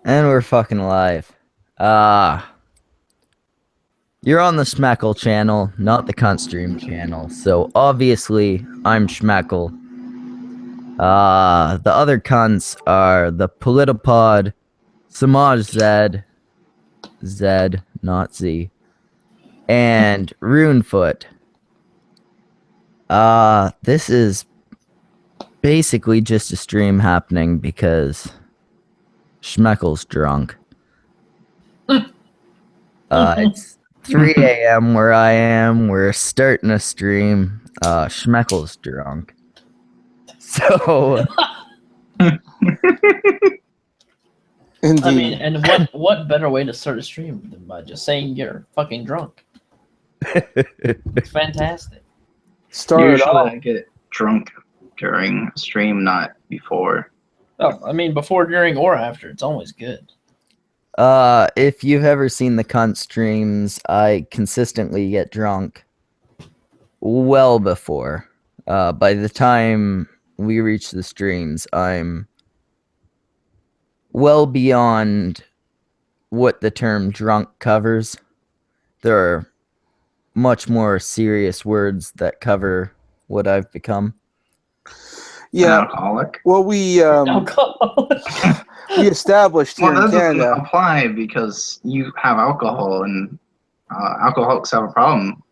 And we're fucking live. You're on the Schmeckle channel, not the Cunt Stream channel. So obviously, I'm Schmeckle. The other cunts are the Politipod, Samaj Zed, not Z, and Runefoot. This is basically just a stream happening because Schmeckle's drunk. It's 3 a.m. where I am. We're starting a stream. Schmeckle's drunk. So, Indeed. I mean, and what better way to start a stream than by just saying you're fucking drunk? It's fantastic. Start Usually off. I get drunk during a stream, not before. Oh, I mean, before, during, or after, it's always good. if you've ever seen the cunt streams, I consistently get drunk well before. By the time we reach the streams, I'm well beyond what the term drunk covers. There are much more serious words that cover what I've become. An Yeah. alcoholic. Well, we Alcohol. we established here Well, in that doesn't Canada. apply because you have alcohol and alcoholics have a problem,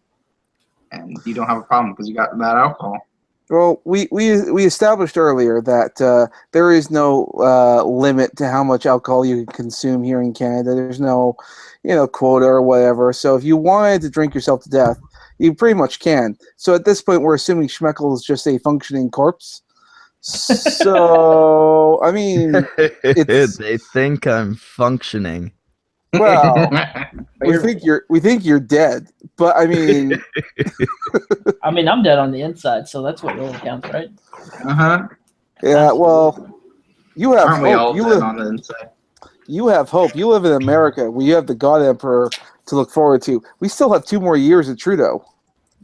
and you don't have a problem because you got that alcohol. Well, we established earlier that there is no limit to how much alcohol you can consume here in Canada. There's no, quota or whatever. So if you wanted to drink yourself to death, you pretty much can. So at this point, we're assuming Schmeckle is just a functioning corpse. So I mean, it's They think I'm functioning. well, we think you're dead, but I mean, I mean, I'm dead on the inside, so that's what really counts, right? Uh-huh. yeah. Well, you have Aren't we all hope. You dead live. on the inside? You have hope. You live in America where you have the God Emperor to look forward to. We still have 2 more years of Trudeau.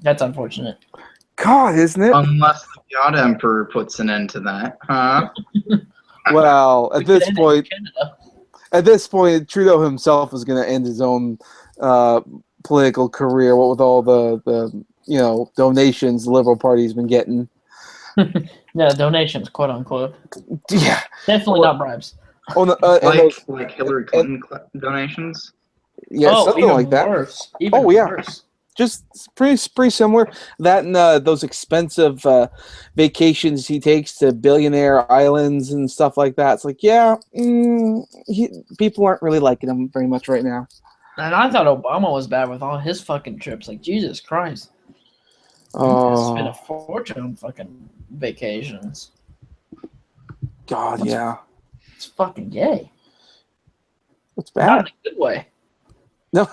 That's unfortunate. God, isn't it? Unless the God Emperor puts an end to that, huh? Well, We could end it in Canada. at this point, Trudeau himself is going to end his own political career. What with all the donations the Liberal Party's been getting. Yeah, donations, quote unquote. Yeah. Definitely not bribes. On the, Like Hillary Clinton donations. yeah, something even like that. Worse. Even Oh, yeah. worse. Just pretty similar. That and those expensive vacations he takes to billionaire islands and stuff like that. It's like, yeah, people aren't really liking him very much right now. And I thought Obama was bad with all his fucking trips. Like, Jesus Christ. Spent Oh, a fortune on fucking vacations. God, yeah. It's fucking gay. It's Not bad. in a good way. No,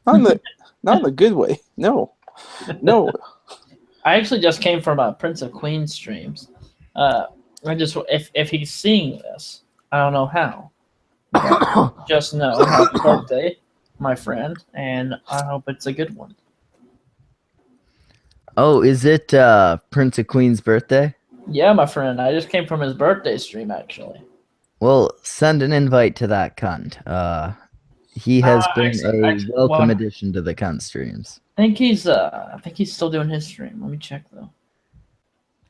not in the good way. No. I actually just came from a Prince of Queens streams. If he's seeing this, I don't know how. But just know happy birthday, my friend, and I hope it's a good one. Oh, is it Prince of Queen's birthday? Yeah, my friend. I just came from his birthday stream actually. Well, send an invite to that cunt. He has been actually, a welcome well, addition to the cunt streams. I think he's still doing his stream. Let me check though.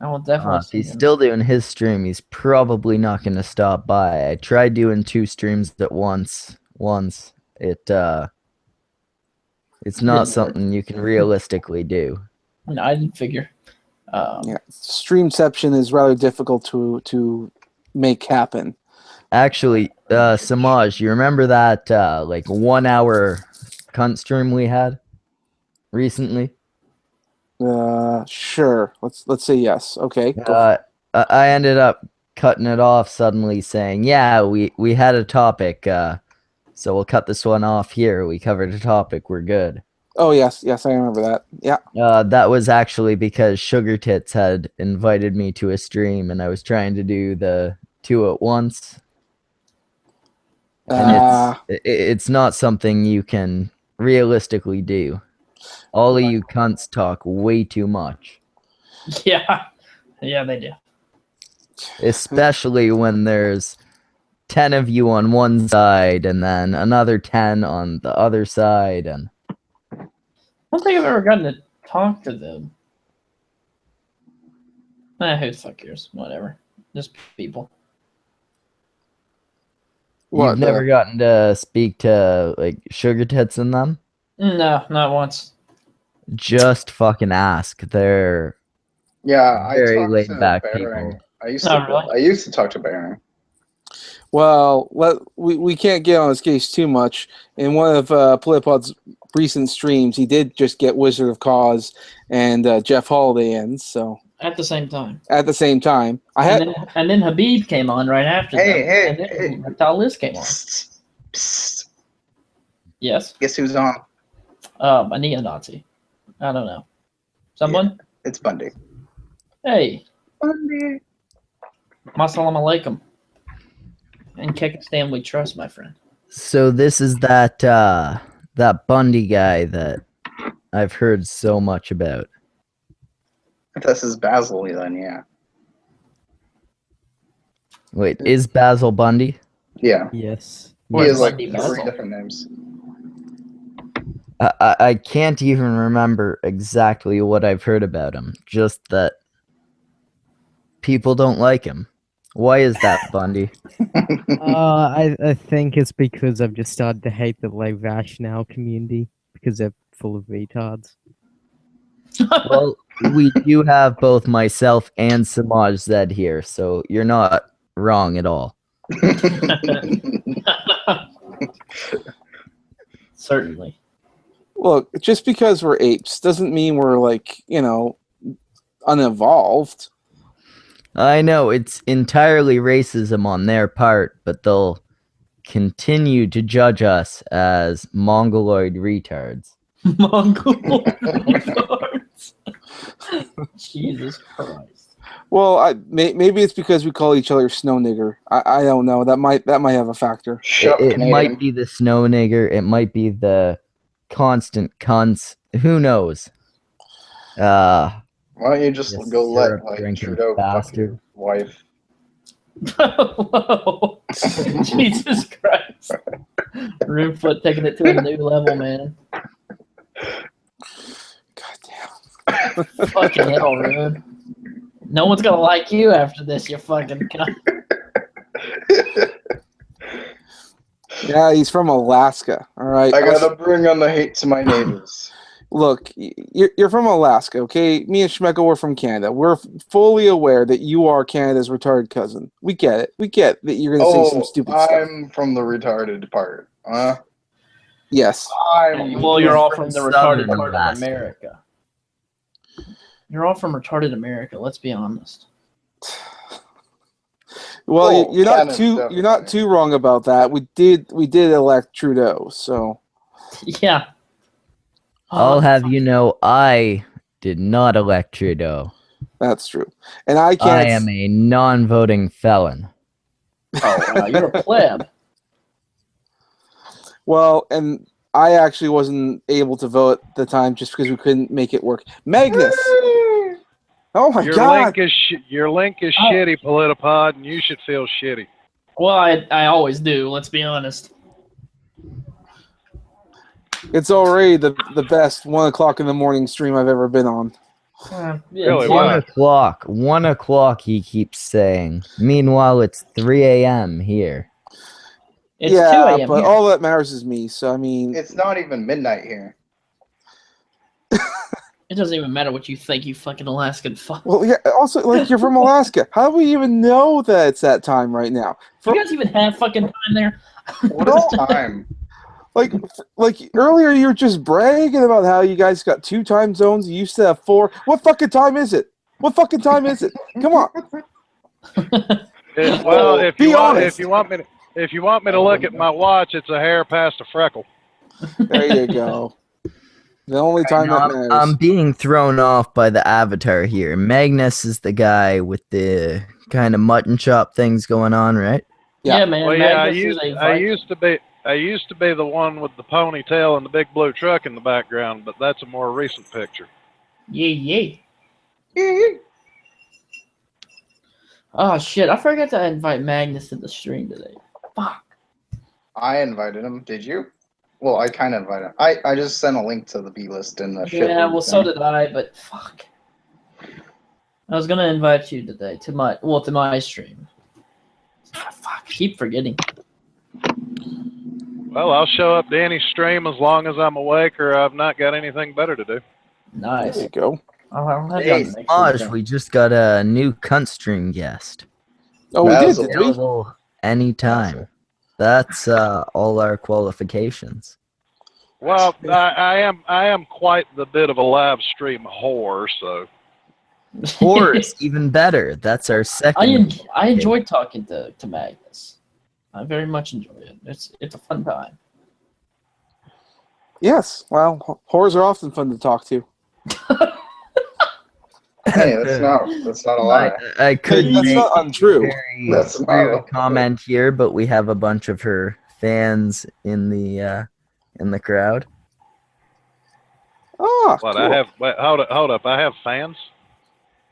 I will definitely. If he's see him. still doing his stream, he's probably not going to stop by. I tried doing 2 streams at once. It's not something you can realistically do. No, I didn't figure. Yeah, streamception is rather difficult to make happen. Actually, Samaj, you remember that like 1 hour cunt stream we had recently? Sure. Let's say yes. Okay. I ended up cutting it off suddenly, saying, "Yeah, we had a topic, so we'll cut this one off here. We covered a topic. We're good." Oh yes, I remember that. Yeah. That was actually because Sugar Tits had invited me to a stream, and I was trying to do the 2 at once. And it's not something you can realistically do. All of you cunts talk way too much. Yeah, they do. Especially when there's 10 of you on one side and then another 10 on the other side, and I don't think I've ever gotten to talk to them. Who the fuck cares? Whatever. Just people. you've never gotten to speak to like sugar tits and them. No, not once. Just fucking ask. They're Yeah, I very talked laid to back Baron. people. I used Oh, to. really? I used to talk to Baron. Well, we can't get on his case too much. In one of Polipod's recent streams, he did just get Wizard of Cause and Jeff Holiday in. So At the same time. at the same time, And then Habib came on right after Hey, them. hey, And then hey. Reptile Liz came on. Psst, psst. Yes. Guess who's on? A neo-Nazi. I don't know. Someone? It's Bundy. Hey. Bundy. Assalamu alaikum. And Kekistan we trust, my friend. So this is that Bundy guy that I've heard so much about. If this is Basil, then yeah. Wait, is Basil Bundy? Yeah. Yes. He Where's has like Bundy 3 Basil? different names. I can't even remember exactly what I've heard about him. Just that people don't like him. Why is that, Bundy? I think it's because I've just started to hate the like rationale community because they're full of retards. Well, we do have both myself and Samaj Zed here, so you're not wrong at all. Certainly. look, just because we're apes doesn't mean we're like unevolved. I know it's entirely racism on their part, but they'll continue to judge us as mongoloid retards. Mongol retards. Jesus Christ. Well, maybe it's because we call each other snow nigger. I don't know. That might have a factor. Shut up, It Canadian. might be the snow nigger. It might be the constant cunts. Who knows? Why don't you just Yes, go let syrup like drinking Trudeau fuck bastard. your wife? Whoa. Jesus Christ. Roomfoot taking it to a new level, man. God damn. Fucking hell, Rune. No one's gonna like you after this, you fucking cunt. Yeah, he's from Alaska. All right. I gotta bring on the hate to my neighbors. Look, you're from Alaska, okay? Me and Schmeckel were from Canada. We're fully aware that you are Canada's retarded cousin. We get it. We get that you're going to say some stupid stuff. I'm from the retarded part. Yes. Well, you're all from the retarded Southern part of Alaska. America. You're all from retarded America, let's be honest. Well, Oh, you're not Canada's you're not definitely. too wrong about that. We did elect Trudeau, so Yeah. I'll have you know, I did not elect Trudeau. that's true. And I I can't. am a non-voting felon. Oh, wow, you're a pleb. Well, and I actually wasn't able to vote at the time just because we couldn't make it work. Magnus. Oh my Your God. link is Oh. shitty, Politipod, and you should feel shitty. Well, I always do, let's be honest. It's already the best 1 o'clock in the morning stream I've ever been on. Yeah, Really? it's- Why? 1 o'clock. 1 o'clock, he keeps saying. Meanwhile, it's 3 a.m. here. It's yeah, 2 a.m. but here. all that matters is me. So I mean, It's not even midnight here. It doesn't even matter what you think, you fucking Alaskan fuck. well, yeah. Also, like you're from Alaska. How do we even know that it's that time right now? You guys even have fucking time there? What is time? Like earlier, you were just bragging about how you guys got 2 time zones. You used to have 4. What fucking time is it? What fucking time is it? Come on. Well, if Be you want, honest. if you want me to look at my watch, it's a hair past a freckle. There you go. The only time that matters. I'm being thrown off by the avatar here. Magnus is the guy with the kind of mutton chop things going on, right? Yeah. Yeah, man. Well, yeah, I Magnus is a used to be the one with the ponytail and the big blue truck in the background, but that's a more recent picture. Yeah. Oh shit! I forgot to invite Magnus to the stream today. Fuck. I invited him. Did you? Well, I kind of invited him. I just sent a link to the B list in the shit. Yeah, well, so did I, but fuck. I was gonna invite you today to my stream. Ah, fuck, I keep forgetting. Well, I'll show up to any stream as long as I'm awake or I've not got anything better to do. Nice. There you go. I'll have you Hey, on the next Smaj, stream. we just got a new cunt stream guest. Oh, we did, Basil. did we? Available anytime. That's all our qualifications. Well, I am quite the bit of a live stream whore, so Or it's even better. That's our second. I enjoy talking to Magnus. I very much enjoy it. It's a fun time. Yes. Well, whores are often fun to talk to. Hey, that's not a lie. I could That's make not a untrue. very That's not rude a- comment here, but we have a bunch of her fans in the crowd. Oh, what cool. I have. Wait, hold up! I have fans.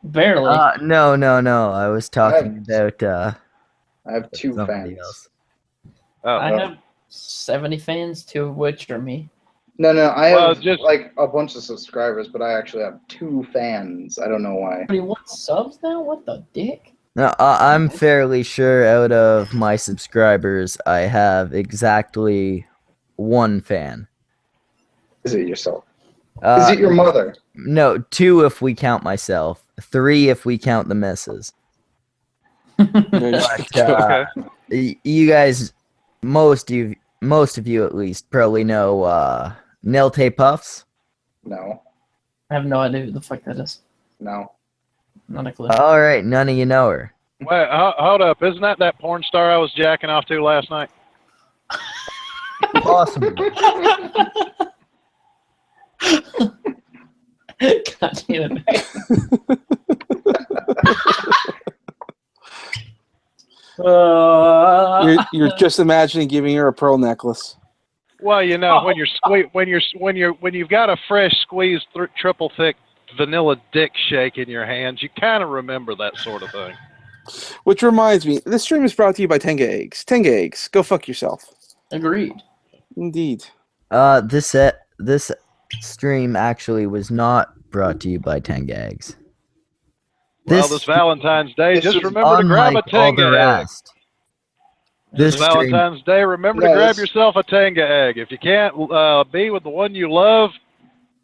Barely. No. I was talking about I have 2 somebody fans. else. Oh, I have 70 fans, 2 of which are me. No, I Well, have just- like a bunch of subscribers, but I actually have 2 fans. I don't know why. Somebody wants subs now? What the dick? No, I'm fairly sure out of my subscribers, I have exactly 1 fan. Is it yourself? Is it your mother? No, 2 if we count myself. 3 if we count the misses. There you But, go. you guys, most of you at least, probably know Nelte Puffs. No, I have no idea who the fuck that is. no. Not a clue. All right, none of you know her. Wait, hold up! Isn't that porn star I was jacking off to last night? Possibly. God damn it. You're just imagining giving her a pearl necklace. Well, you know, when you've got a fresh squeezed triple thick vanilla dick shake in your hands, you kind of remember that sort of thing. Which reminds me, this stream is brought to you by Tenga Eggs. Tenga Eggs, go fuck yourself. Agreed. Indeed. This stream actually was not brought to you by Tengags. Well, this Valentine's Day, this just is remember to grab a Unlike all the Tenga egg. rest. This This stream, Valentine's Day, remember to No, grab this- yourself a Tenga egg. If you can't be with the one you love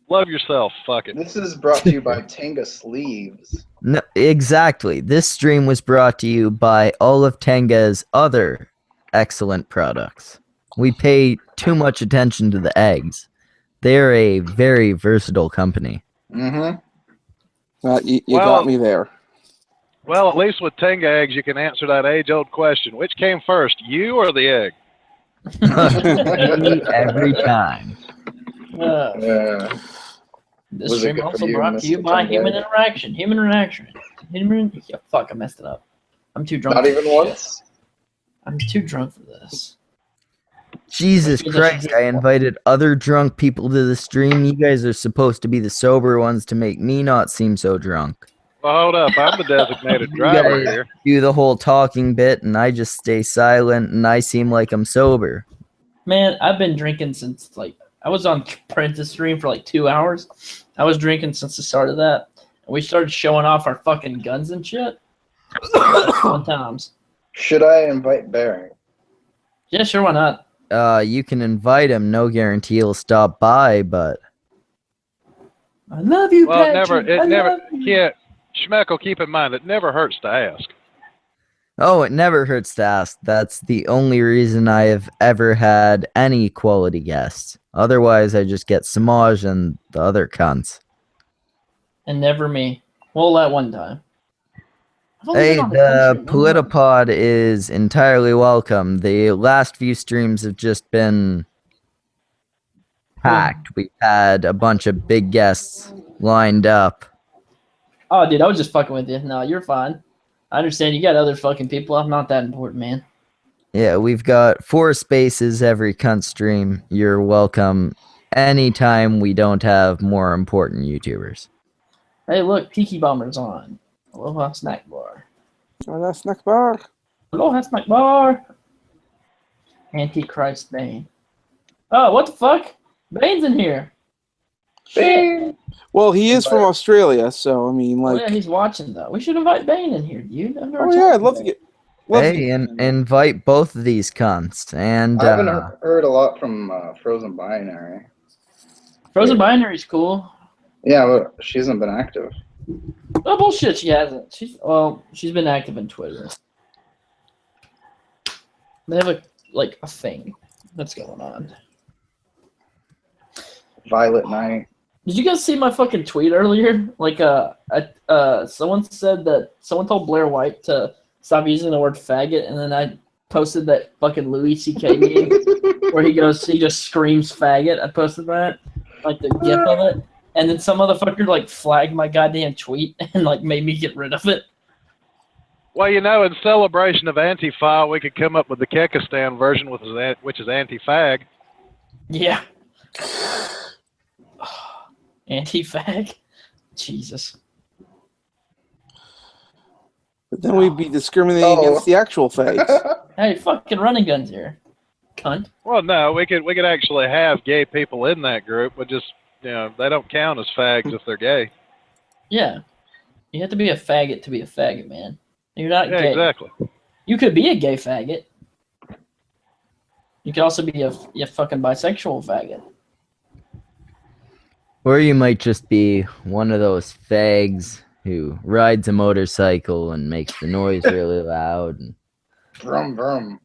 yourself. Fuck it. This is brought to you by Tenga Sleeves. no, exactly. This stream was brought to you by all of Tenga's other excellent products. We pay too much attention to the eggs. They're a very versatile company. Mm-hmm. You Well- got me there. Well, at least with Tenga eggs, you can answer that age-old question: which came first, you or the egg? Every time. Yeah. This Was it stream good for also you, brought to you Mr. by Tenga? Human Interaction. Yeah, fuck, I messed it up. I'm too drunk. Not for even this shit. once? I'm too drunk for this. Jesus Maybe Christ, that should I invited other drunk people to the stream. You guys are supposed to be the sober ones to make me not seem so drunk. Well, hold up. I'm the designated You driver guys here. do the whole talking bit, and I just stay silent, and I seem like I'm sober. Man, I've been drinking since I was on Prentice stream for 2 hours. I was drinking since the start of that. And we started showing off our fucking guns and shit. Fun times. Should I invite Bearing? Yeah, sure, why not? You can invite him. No guarantee he'll stop by, but I love you, Well, Patrick. it I never. love you. Yeah, Schmeckle, keep in mind, it never hurts to ask. oh, it never hurts to ask. That's the only reason I have ever had any quality guests. Otherwise, I just get Samaj and the other cunts. And never me. Well, that one time. I've only Hey, been on the country one time. Politipod is entirely welcome. The last few streams have just been packed. We've had a bunch of big guests lined up. Oh, dude, I was just fucking with you. No, you're fine. I understand you got other fucking people. I'm not that important, man. Yeah, we've got 4 spaces every cunt stream. You're welcome anytime we don't have more important YouTubers. Hey, look, Peaky Bomber's on. Aloha Snack Bar. Oh, that's snack bar. Aloha Snack Bar. Antichrist Bane. Oh, what the fuck? Bane's in here. Shit. Well, he is from Australia, so I mean, Oh like, yeah, he's watching though. We should invite Bane in here, dude. I've never oh yeah, talked I'd love to Bane. get. Love to Hey, get and invite both of these cunts. And I haven't heard a lot from Frozen Binary. Frozen Binary's cool. Yeah, but she hasn't been active. Oh bullshit, she hasn't. She's been active in Twitter. They have a thing that's going on. Violet Knight. Did you guys see my fucking tweet earlier? Someone said that someone told Blair White to stop using the word faggot, and then I posted that fucking Louis C.K. meme where he just screams faggot. I posted that, like the gif of it, and then some motherfucker like flagged my goddamn tweet and like made me get rid of it. Well, you know, in celebration of Antifa, we could come up with the Kekistan version, which is anti-fag. Yeah. Anti-fag? Jesus. But then we'd be discriminating against the actual fags. Hey, fucking running guns here. Cunt. Well, no, we could actually have gay people in that group, but just, you know, they don't count as fags if they're gay. Yeah. You have to be a faggot to be a faggot, man. You're not Yeah, gay. exactly. You could be a gay faggot. You could also be a fucking bisexual faggot. or you might just be one of those fags who rides a motorcycle and makes the noise really loud. And... Vroom, vroom.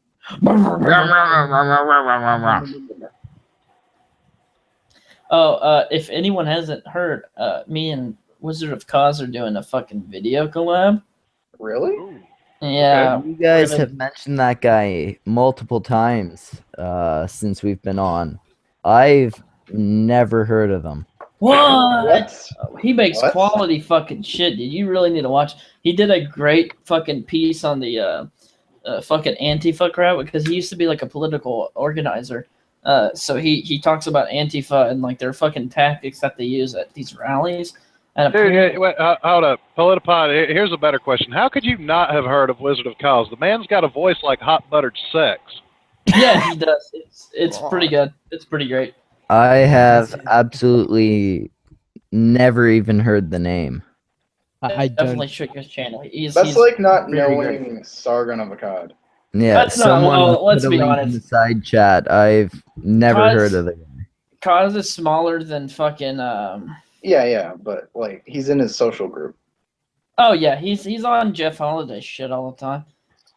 If anyone hasn't heard, me and Wizard of Cause are doing a fucking video collab. Really? Yeah. You guys have mentioned that guy multiple times since we've been on. I've never heard of him. What? He makes What? quality fucking shit, dude. You really need to watch. He did a great fucking piece on the fucking Antifa crowd because he used to be like a political organizer. So he talks about Antifa and like their fucking tactics that they use at these rallies. And Dude, wait, hold up. Politipod, here's a better question. How could you not have heard of Wizard of Cause? The man's got a voice like hot buttered sex. yeah, he does. It's pretty good. It's pretty great. I have absolutely never even heard the name. I Definitely don't. shook his channel. He's Like not very knowing Sargon of Akkad. Yeah, That's not- someone well, let's put a be link in honest. the side chat. I've never Cause- heard of the guy. Cause is smaller than fucking Yeah, but like he's in his social group. Oh yeah, he's on Jeff Holiday shit all the time.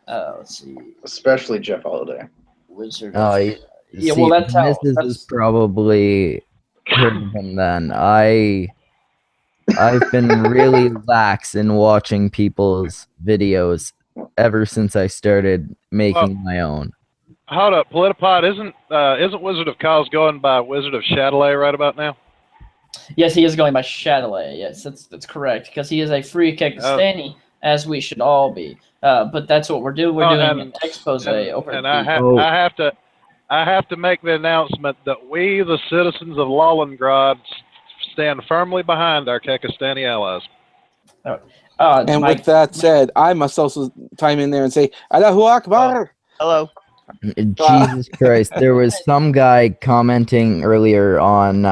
Let's see, Especially Jeff Holiday. Wizard. Oh, Yeah, well, that's how- Mrs. that's- has probably heard of him then. I've been really lax in watching people's videos ever since I started making my own. Hold up, Politipod, isn't Wizard of Cause going by Wizard of Chatelet right about now? Yes, he is going by Chatelet. Yes, that's correct because he is a free Kekistani, as we should all be. But that's what we're doing. We're doing an expose over. And the- I have to make the announcement that we, the citizens of Lalengrad, stand firmly behind our Kekistani allies. And with that said, I must also chime in there and say, Allahu Akbar! Hello. Jesus Christ. There was some guy commenting earlier on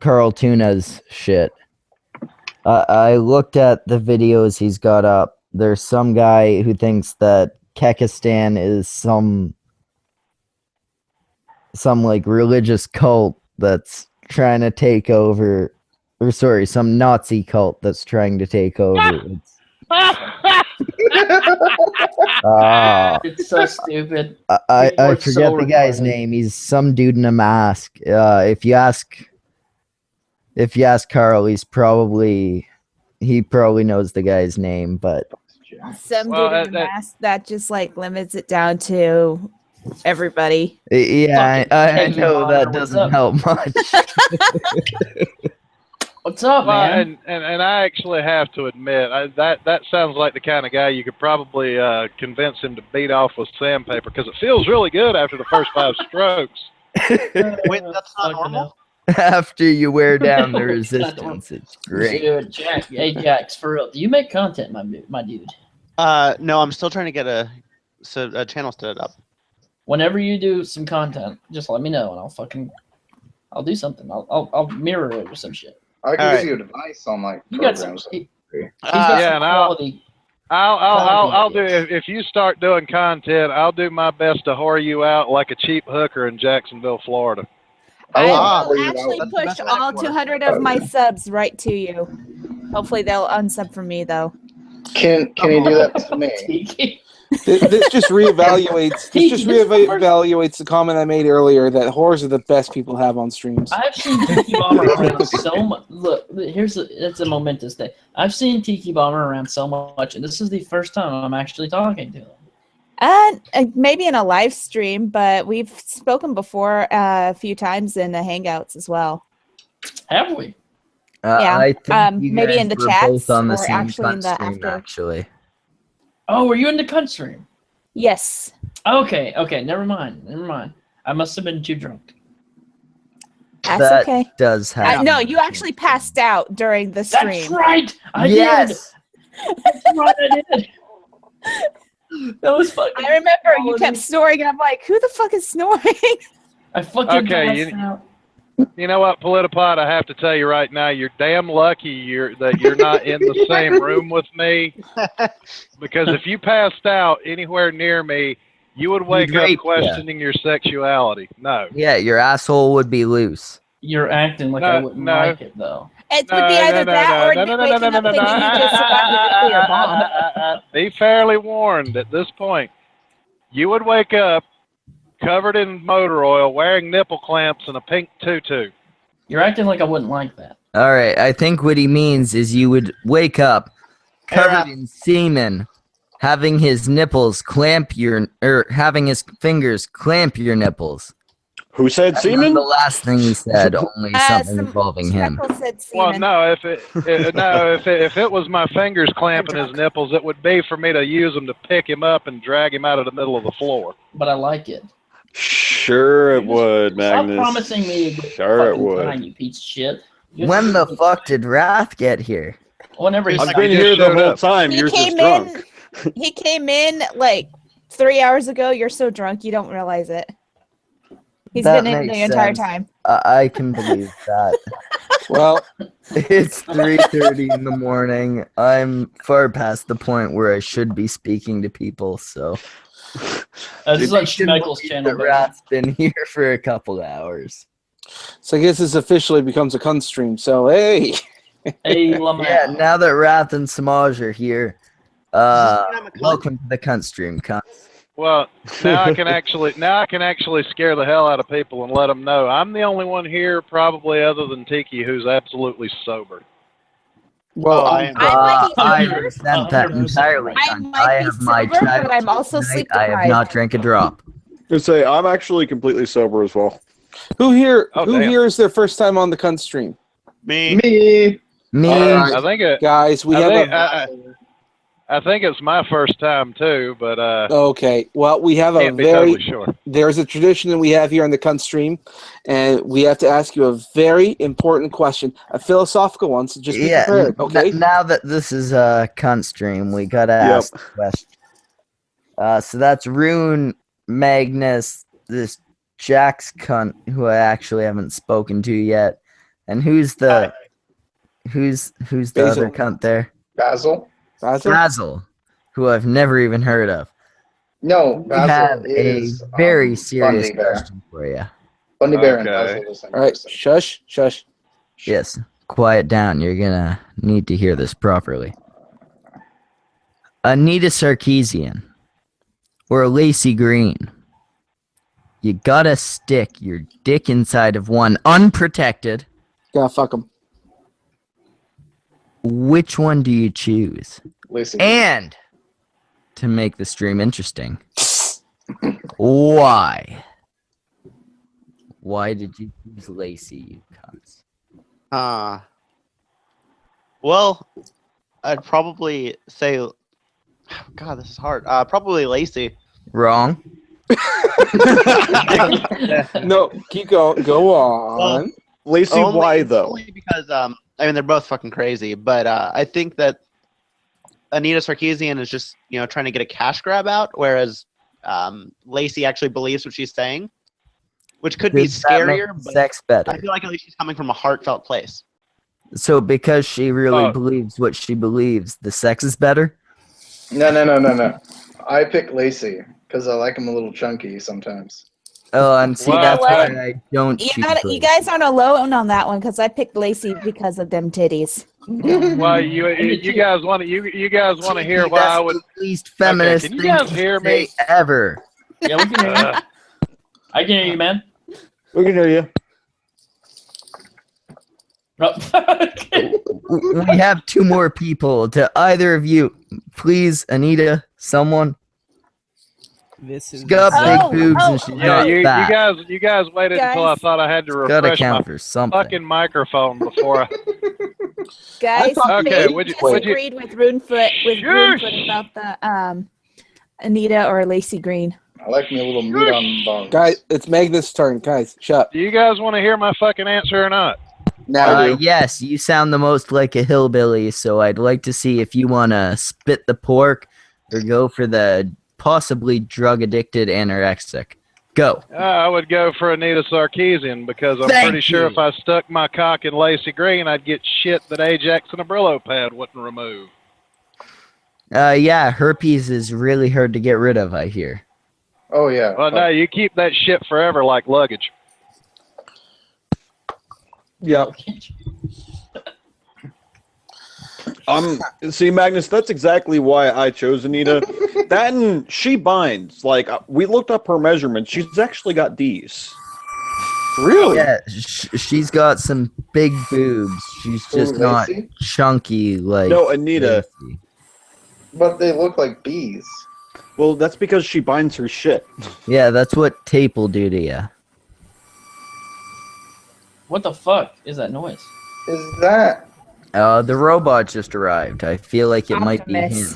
Carl Tuna's shit. I looked at the videos he's got up. There's some guy who thinks that Kekistan is some like religious cult that's trying to take over, or sorry, some Nazi cult that's trying to take over. It's so stupid. I People are forget so the guy's retarded. name. He's some dude in a mask. If you ask Carl, he probably knows the guy's name, but Some Well, dude in a mask that just like limits it down to everybody. yeah, Fucking I Peggy know Bonner, that what's doesn't up? help much. What's up, Well, man? and I actually have to admit, that sounds like the kind of guy you could probably convince him to beat off with sandpaper because it feels really good after the first 5 strokes. Wait, that's not Fucking normal? hell. After you wear down the No, it's not resistance, it's great. Dude, Jack, hey Jax, for real. Do you make content, my dude? No, I'm still trying to get a channel set up. Whenever you do some content, just let me know and I'll do something. I'll mirror it or some shit. I can All give right. you advice on like You got some. programs. He's got Yeah, some and quality. I'll do if you start doing content, I'll do my best to whore you out like a cheap hooker in Jacksonville, Florida. I won't I will whore you actually out. push That's the best all metaphor. 200 of my subs right to you. Hopefully they'll unsub for me though. Can you do that to me? Tiki. This just reevaluates. This just This is the first- reevaluates the comment I made earlier that whores are the best people to have on streams. I've seen Tiki Bomber around so much. Look, it's a momentous day. I've seen Tiki Bomber around so much, and this is the first time I'm actually talking to him. Maybe in a live stream, but we've spoken before a few times in the Hangouts as well. Have we? Yeah, I think you maybe guys in the were chats both on the or same actually in the stream, after. actually. Oh, were you in the cunt stream? Yes. Okay, never mind. I must have been too drunk. That's That okay. does happen. No, you actually passed out during the stream. That's right. I Yes. did. That's right. I did. That was fucking. I remember you kept snoring, and I'm like, "Who the fuck is snoring?" I fucking Okay, passed out. You know what, Politipod, I have to tell you right now, you're damn lucky that you're not in the same room with me. Because if you passed out anywhere near me, you would wake up rape ya. questioning your sexuality. No. Yeah, your asshole would be loose. You're acting like I wouldn't like it though. It would be either that or waking up thinking you just survived a nuclear bomb. Be fairly warned at this point. You would wake up covered in motor oil, wearing nipple clamps and a pink tutu. You're acting like I wouldn't like that. All right, I think what he means is you would wake up covered in semen, having his nipples clamp having his fingers clamp your nipples. Who said And then semen? the last thing he said, only something involving him. Said Well, semen. no, if it was my fingers clamping his nipples, it would be for me to use them to pick him up and drag him out of the middle of the floor. But I like it. Sure it would, Stop Magnus. promising me a good Sure it fucking would. time, you piece of shit. When the fuck did Wrath get here? Whenever he's I've been here the whole time. He You're just came drunk. He came in like 3 hours ago. You're so drunk you don't realize it. He's That been in the makes entire sense. time. I can believe that. Well, it's 3:30 in the morning. I'm far past the point where I should be speaking to people, so. This is on You can Schmeichel's believe channel. that baby. Wrath's been here for a couple of hours. so I guess this officially becomes a cunt stream. So hey, Hey, Lamar. Yeah, now that Wrath and Samaj are here, welcome to the cunt stream, cunts. Well, now I can actually scare the hell out of people and let them know I'm the only one here, probably other than Tiki, who's absolutely sober. well, I might be I sober. resent that entirely. I cunt. might be have my sober, child but I'm also tonight. sleep I have deprived. not drank a drop. I say I'm actually completely sober as well. who here? Oh, who damn. here is their first time on the cunt stream? Me. Me. Me, Alright. I think it. Guys, we I have think, I think it's my first time too, but okay. Well, we have a can't be very. totally sure. There's a tradition that we have here on the cunt stream, and we have to ask you a very important question, a philosophical one. So just be prepared, okay? Now that this is a cunt stream, we gotta ask the question. So that's Rune, Magnus, this Jack's cunt who I actually haven't spoken to yet, and who's the Basil. other cunt there? Basil? Basil, who I've never even heard of. No, We have Basil a is very serious Bundy Bear. question for you. Bundy Bear and Okay. Basil. is the same All right, person. shush, shush. Yes, quiet down. You're gonna need to hear this properly. Anita Sarkeesian or Lacey Green. You gotta stick your dick inside of one unprotected. Yeah, fuck him. Which one do you choose? Lacey. And to make the stream interesting, why? Why did you choose Lacey, you cunts? Well, I'd probably say, God, this is hard. Probably Lacey. Wrong. No, keep going. Go on. Lacey, why though? Only because I mean they're both fucking crazy, but I think that Anita Sarkeesian is just trying to get a cash grab out, whereas Lacey actually believes what she's saying, which could be Does that make scarier. But sex I better? feel like at least she's coming from a heartfelt place. So because she really believes what she believes, the sex is better? No. I pick Lacey because I like him a little chunky sometimes. Oh, and see, You know that's why what? I don't choose You Lacey. guys aren't alone on that one because I picked Lacey because of them titties. Well, you guys want to hear why That's I would? the least feminist can you thing guys to hear say me? ever. Yeah, we can hear you. I can hear you, man. We can hear you. We have 2 more people. To either of you, please, Anita, someone. This is She's got big boobs and she's Yeah, not fat. you guys waited until I Guys. thought I had to Gotta refresh count my for something. fucking microphone before I. Guys, Okay, Paige would you- disagreed with Runefoot about the Anita or Lacey Green. I like me a little meat on bones. Guys, it's Magnus' turn. Guys, shut up. Do you guys want to hear my fucking answer or not? Now, Yes, you sound the most like a hillbilly, so I'd like to see if you want to spit the pork or go for the possibly drug-addicted anorexic. Go. I would go for Anita Sarkeesian because I'm Thank pretty sure you. if I stuck my cock in Lacey Green, I'd get shit that Ajax and a Brillo pad wouldn't remove. Yeah, herpes is really hard to get rid of, I hear. Oh yeah. Well, no, you keep that shit forever like luggage. Yeah. See, Magnus, that's exactly why I chose Anita. That and she binds. Like, we looked up her measurements. She's actually got D's. really? Yeah, she's got some big boobs. She's just not Lacey? chunky like. No, Anita. Lacey. But they look like bees. Well, that's because she binds her shit. Yeah, that's what tape will do to you. What the fuck is that noise? Is that? The robot just arrived. I feel like it might be Optimus.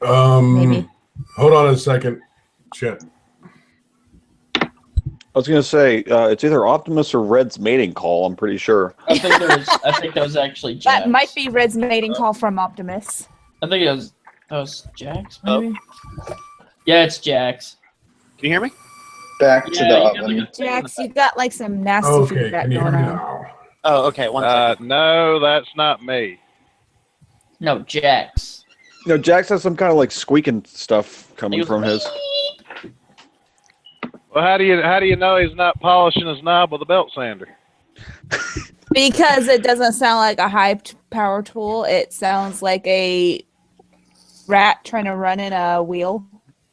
him. Maybe. Hold on a second. Shit. I was gonna say it's either Optimus or Red's mating call. I'm pretty sure. I think that was actually Jax. That might be Red's mating call from Optimus. I think that was Jax, maybe? Yeah, it's Jax. Can you hear me? Back to Yeah, the you got oven. like a Jax, you got like some nasty Okay, feedback can you hear going me on. now? Oh, okay. One second. No, that's not me. No, Jax. You know, Jax has some kind of like squeaking stuff coming from his. Well, how do you know he's not polishing his knob with a belt sander? Because it doesn't sound like a high power tool. It sounds like a rat trying to run in a wheel.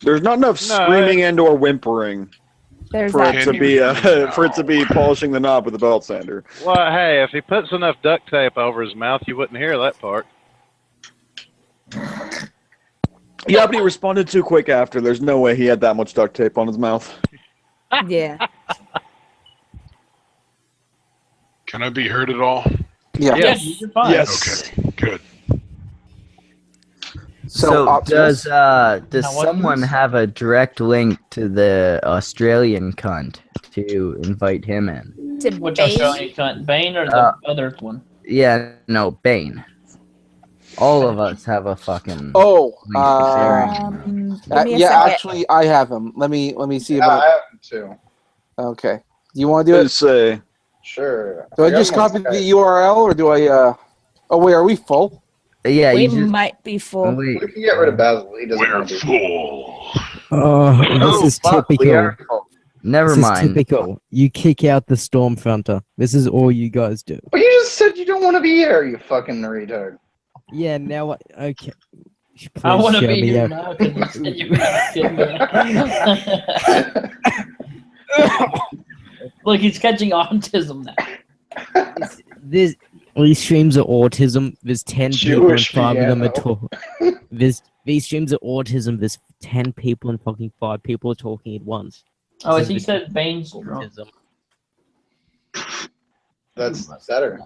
There's not enough screaming and or whimpering There's for that it to too. be for it to be polishing the knob with a belt sander. Well, hey, if he puts enough duct tape over his mouth, you wouldn't hear that part. Yeah, but he responded too quick after. There's no way he had that much duct tape on his mouth. Yeah. Can I be heard at all? Yeah. Yes, you're fine. Yes. Okay, good. So Optimus, does Now what someone is- have a direct link to the Australian cunt to invite him in? To Which Bane? Australian cunt? Bane or the other one? Yeah, no, Bane. All of us have a fucking. Oh, link to Darren. give me a yeah. second. Actually, I have him. Let me see Yeah, about. I have them too. Okay. Do you want to do it? Let's say. Sure. Do I got just my copy Skype. the URL or do I? Oh wait, are we full? Yeah, We you just might be full. wait. We can get rid of Basil. He doesn't We're want to be. full. Oh, this is fuck, we typical. are full. Never This is mind. typical. You kick out the Stormfronter. This is all you guys do. But you just said you don't want to be here, you fucking retard. Yeah, now what? Okay. Please I want to show be me here out. now because you said you were gonna get me. Look, he's catching autism now. These streams are autism. There's 10 people and Jewish 5 of them are piano. talking. These streams are autism. There's 10 people and fucking 5 people are talking at once. Oh, This he is said Bane's drunk. autism. That's better.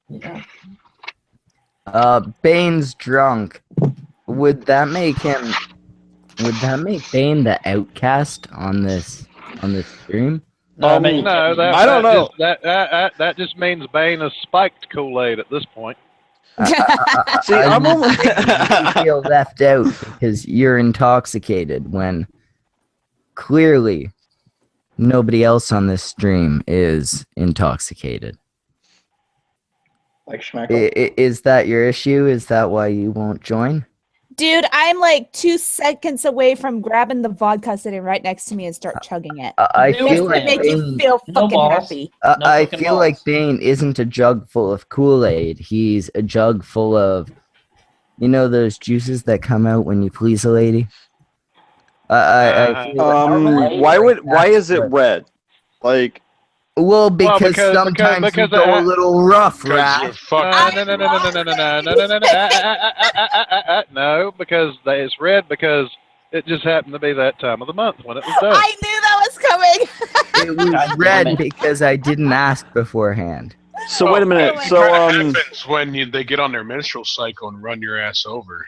Yeah. Bane's drunk. Would that make him? Would that make Bane the outcast on this stream? No, Bane No, can't be- I don't know. That just means Bane is spiked Kool-Aid at this point. See, I'm only. You feel left out because you're intoxicated when clearly nobody else on this stream is intoxicated. Like Schmeckle. Is that your issue? Is that why you won't join? Dude, I'm like 2 seconds away from grabbing the vodka sitting right next to me and start chugging it. I This feel to like make you Bane, feel No fucking balls. happy. No I fucking feel like balls. Bane isn't a jug full of Kool-Aid. He's a jug full of, you know, those juices that come out when you please a lady. I feel Why is it red? Like, well, because because- sometimes because you go a I- little rough, Because right? you're fucking. No, because it's red because it just happened to be that time of the month when it was done. I knew that was coming. It was God damn red it. because I didn't ask beforehand. so wait a minute. my So What happens when they get on their menstrual cycle and run your ass over?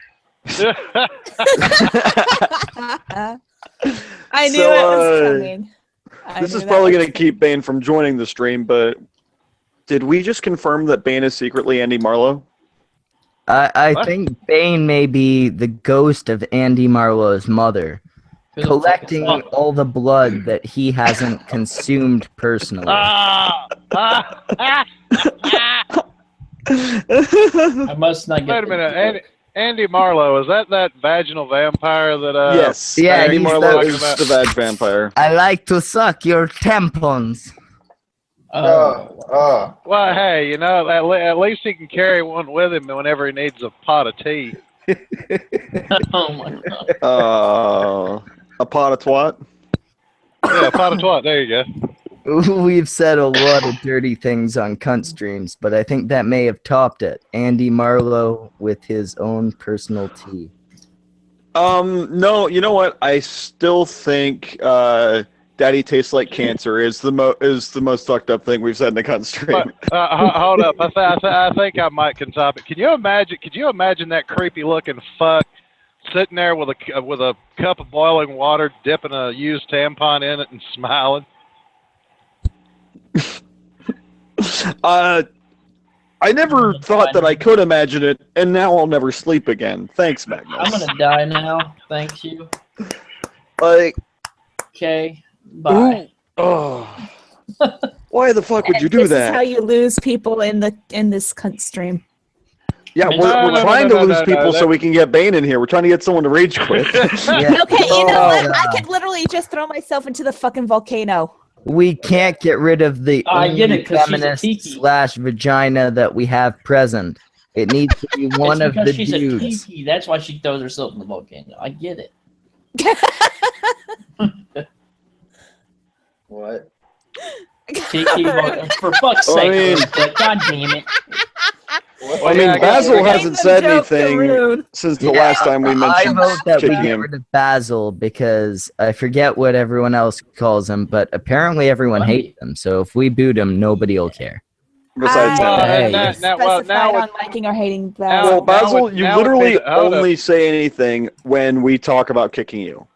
I knew So, it was coming. this is probably going to keep Bane from joining the stream, but did we just confirm that Bane is secretly Andy Marlowe? I What? think Bane may be the ghost of Andy Marlowe's mother, collecting all the blood that he hasn't consumed personally. I I must not get. Wait a minute, Andy Marlowe, is that vaginal vampire that Yes. Yeah, Andy he's Marlowe talking is about- the Vag Vampire. I like to suck your tampons. Well, hey, you know, at least he can carry one with him whenever he needs a pot of tea. Oh my god. A pot of twat. Yeah, pot of twat. There you go. We've said a lot of dirty things on cunt streams, but I think that may have topped it. Andy Marlowe with his own personal tea. No, you know what? I still think Daddy Tastes Like Cancer is the most fucked up thing we've said in the cunt stream. But, hold up, I think I might can top it. Can you imagine that creepy looking fuck sitting there with a cup of boiling water, dipping a used tampon in it, and smiling? I never thought that I could imagine it, and now I'll never sleep again. Thanks, Magnus. I'm gonna die now. Thank you. Like, Okay. Bye. oh, why the fuck would you do This is how that? you lose people in this cunt stream. Yeah, No, we're trying to lose people so we can get Bane in here. We're trying to get someone to rage quit. Yeah. Okay, you know what? Oh, I could literally just throw myself into the fucking volcano. We can't get rid of the I get only it, 'cause she's a feminist tiki. / vagina that we have present. It needs to be one It's of because the she's dudes. a tiki. That's why she throws herself in the volcano. I get it. What? Tiki, for fuck's Well, I sake, mean- but god damn it. I mean, yeah, Basil You're hasn't getting said the joke, anything Karun. since the last time we I mentioned vote that we kicking get him. rid of Basil because I forget what everyone else calls him, but apparently everyone Funny. hates him. So if we boot him, nobody will care. Besides Well, that. Hey. now- Specified now on liking or hating that. now- Well, Basil, would- you now would be literally the- hold up. only say anything when we talk about kicking you.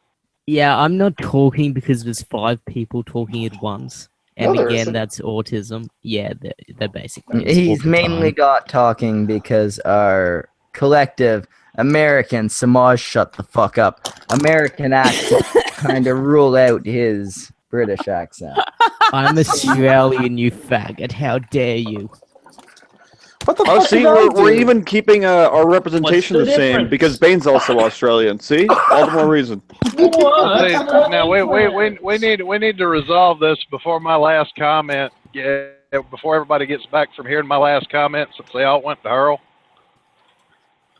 Yeah, I'm not talking because there's 5 people talking at once. And No, there again, isn't. that's autism. Yeah, they're basically. He's mainly got talking because our collective American Samaj shut the fuck up. American accent kind of rule out his British accent. I'm Australian, you faggot. How dare you? What the Oh, fuck see, did I we're do? even keeping our representation What's the the same difference? because Bane's also Australian. See, all the more reason. What? See, now we need to resolve this before my last comment. Yeah, before everybody gets back from hearing my last comment, since they all went to hurl.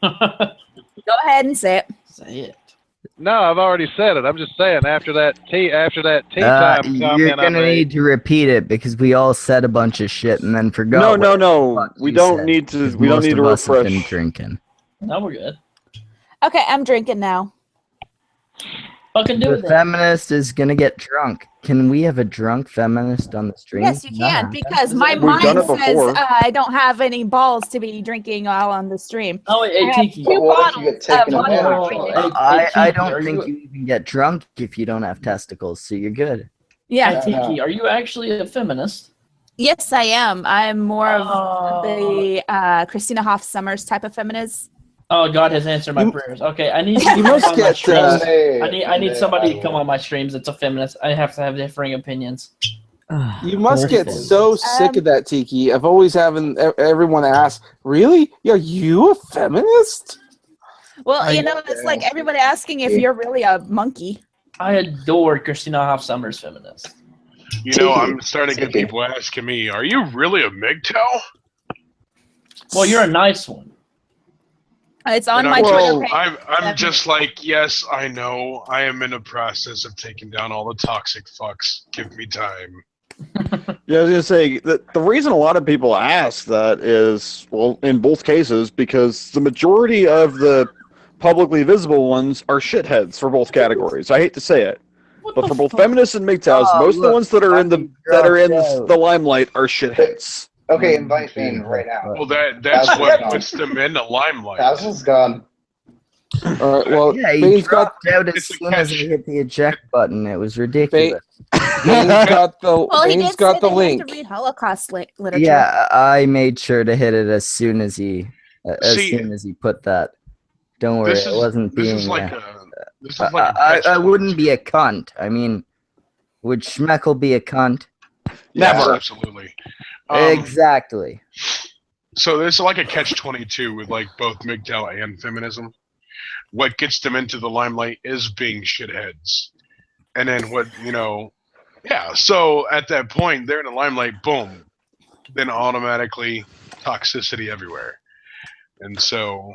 Go ahead and say it. Say it. No, I've already said it. I'm just saying after that tea time You're comment I gonna made. need to repeat it because we all said a bunch of shit and then forgot. No, what no, the no. fuck We you don't said, need to. 'cause We don't most need to of us have been refresh. drinking. No, we're good. Okay, I'm drinking now. Fucking do The it then. feminist is gonna get drunk. Can we have a drunk feminist on the stream? Yes, you can, Nah. because my We've mind done it says before. I don't have any balls to be drinking while on the stream. Oh, I hey, have Tiki. 2 What if you get bottles taken of advantage vodka of? right Hey, now. I Tiki, don't are think you even get drunk if you don't have testicles, so you're good. Yeah. Hey, Tiki, are you actually a feminist? Yes, I am. I'm more of Oh. the Christina Hoff Summers type of feminist. Oh, God has answered my prayers. Okay, I need You to must come on my get, streams. Someday- I need someday somebody I to come will. on my streams. It's a feminist. I have to have differing opinions. You must get Bullshit. so sick of that, Tiki, of always having everyone ask, "Really? Are you a feminist?" Well, I- it's like everybody asking if you're really a monkey. I adore Christina Hoff Summers feminist. You know, Tiki. I'm starting to get Tiki. people asking me, "Are you really a MGTOW?" Well, you're a nice one. It's on And my I'm Twitter just, page. I'm just like, yes, I know. I am in a process of taking down all the toxic fucks. Give me time. Yeah, I was gonna say that the reason a lot of people ask that is, well, in both cases, because the majority of the publicly visible ones are shitheads for both categories. I hate to say it, but for both feminists and MGTOWs, Oh, most of the look, ones that are in the dropped out. the limelight are shitheads. Okay, invite me in right now. Well, that's Basil's what gone. puts them in the limelight. Basil's gone. All right. Well, Yeah, he Bane's got dropped out as it's a soon as I catch. hit the eject button. It was ridiculous. Bane's got the Well, he Bane's did got say the they link. have to read Holocaust literature. Yeah, I made sure to hit it as soon as he See, put that. Don't worry, This I is wasn't this being. is like a this is like a I catch. wouldn't be a cunt. I mean, would Schmeckle be a cunt? Yes, Never. absolutely. Exactly. So this is like a catch-22 with like both MGTOW and feminism. What gets them into the limelight is being shitheads, and then yeah. So at that point, they're in the limelight. Boom, then automatically toxicity everywhere, and so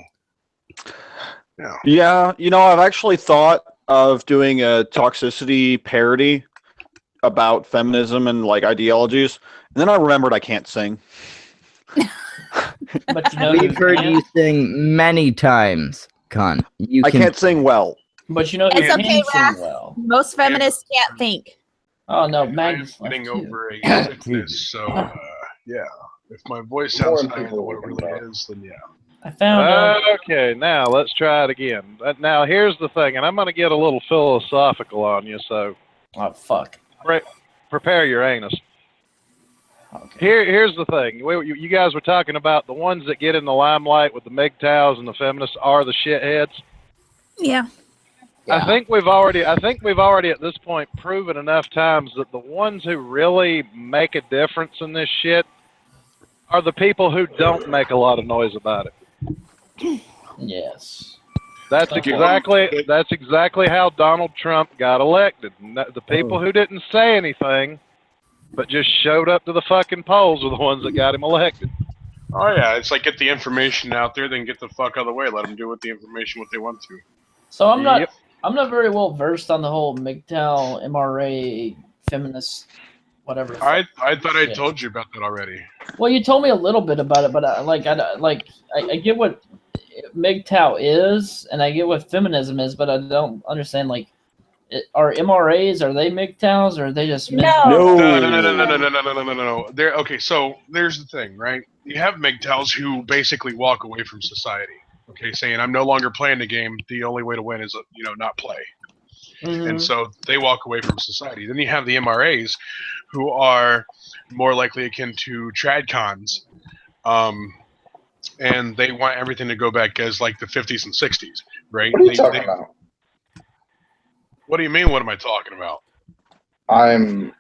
yeah. Yeah, I've actually thought of doing a toxicity parody about feminism and like ideologies, and then I remembered I can't sing. But you know, We've heard you sing many times, cunt. I can't sing well. But you know, It's you okay, can sing Raph. well. Most feminists can't think. Oh no, I'm Maggie's getting left too. over a sickness, so yeah. If my voice sounds higher than what it really is, then yeah. I found Okay, now let's try it again. Now here's the thing, and I'm going to get a little philosophical on you, so Oh fuck. prepare your anus. Okay. Here's the thing. You guys were talking about the ones that get in the limelight with the MGTOWs and the feminists are the shitheads. Yeah. I think we've already at this point proven enough times that the ones who really make a difference in this shit are the people who don't make a lot of noise about it. Yes. That's exactly how Donald Trump got elected. The people who didn't say anything but just showed up to the fucking polls are the ones that got him elected. Oh yeah, it's like get the information out there, then get the fuck out of the way. Let them do with the information what they want to. So I'm not Yep. I'm not very well versed on the whole MGTOW, MRA, feminist, whatever. I thought I shit. told you about that already. Well, you told me a little bit about it, but I get what MGTOW is, and I get what feminism is, but I don't understand are MRAs, are they MGTOWs, or are they just No. No. They're okay. So there's the thing, right? You have MGTOWs who basically walk away from society. Okay, saying I'm no longer playing the game. The only way to win is not play. And so they walk away from society. Then you have the MRAs, who are more likely akin to tradcons, and they want everything to go back as like the 50s and 60s, right? What are you talking about? What do you mean? What am I talking about? I'm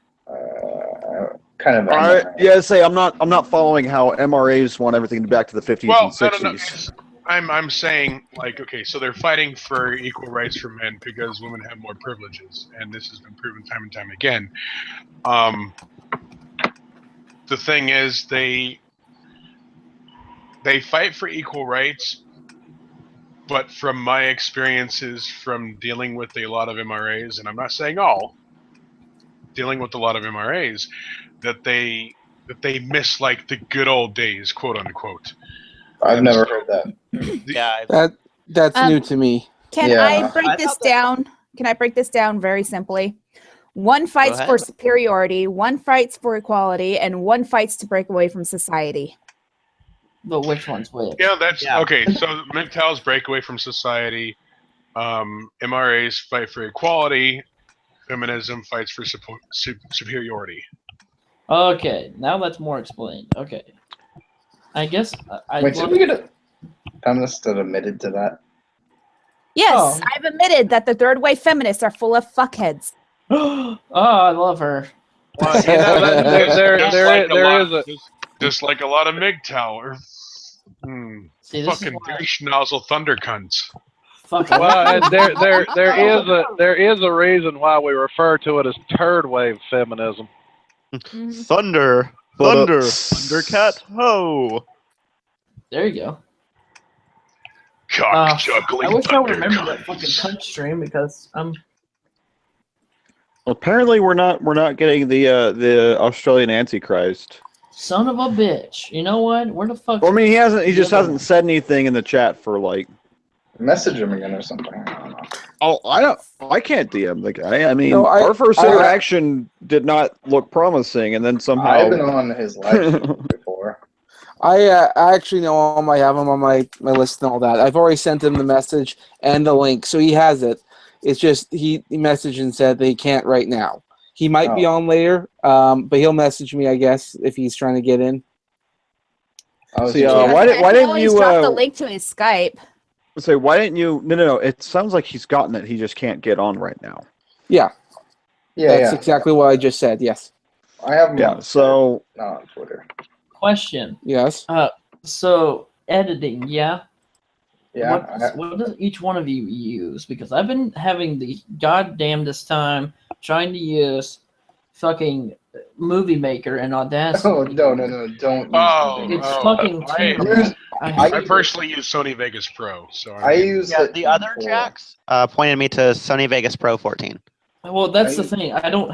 kind of. I'm not following how MRAs want everything back to the 50s Well, and 60s. no. I'm saying okay, so they're fighting for equal rights for men because women have more privileges, and this has been proven time and time again. The thing is, they fight for equal rights, but from my experiences from dealing with a lot of MRAs, and I'm not saying all, dealing with a lot of MRAs, that they miss like the good old days, quote unquote. I've never heard that. Yeah. That's new to me. Can I break this down? Can I break this down very simply? One fights for superiority, one fights for equality, and one fights to break away from society. But which one's which? Yeah, okay. So MGTOWs break away from society. MRAs fight for equality. Feminism fights for superiority. Okay, now that's more explained. Okay. I guess I Wait, did we get a feminist that admitted to that? Yes, Oh. I've admitted that the third wave feminists are full of fuckheads. Oh, I love her. Well, you know, just like a lot of MGTOW. See, this Fucking is why... douche nozzle thunder cunts. Fuck. well, there is a reason why we refer to it as third wave feminism. Thunder, Thundercat, ho! There you go. Cock chuckling I wish I thunder remembered cunts. that fucking cunt stream because Apparently, we're not getting the Australian Antichrist. son of a bitch. You know what? Where the fuck? Well, I mean, he just the other hasn't said anything in the chat for like. Message him again or something. I don't know. Oh, I can't DM the guy. I mean, No, our first interaction did not look promising, and then somehow I've been on his live stream before. I actually know him. I have him on my list and all that. I've already sent him the message and the link, so he has it. It's just he messaged and said that he can't right now. He might be on later, but he'll message me, I guess, if he's trying to get in. See, why didn't you drop the link to his Skype? Say, why didn't you? No. It sounds like he's gotten it. He just can't get on right now. Yeah. Yeah, That's exactly what I just said. Yes. I have him on so not on Twitter. Question. Yes. So editing, yeah. Yeah. What does each one of you use? Because I've been having the goddamnedest time trying to use fucking Movie Maker and Audacity. Oh no, don't. It's fucking terrible. I personally use Sony Vegas Pro, so I use the other Jacks pointed me to Sony Vegas Pro 14. Well, that's the thing. I don't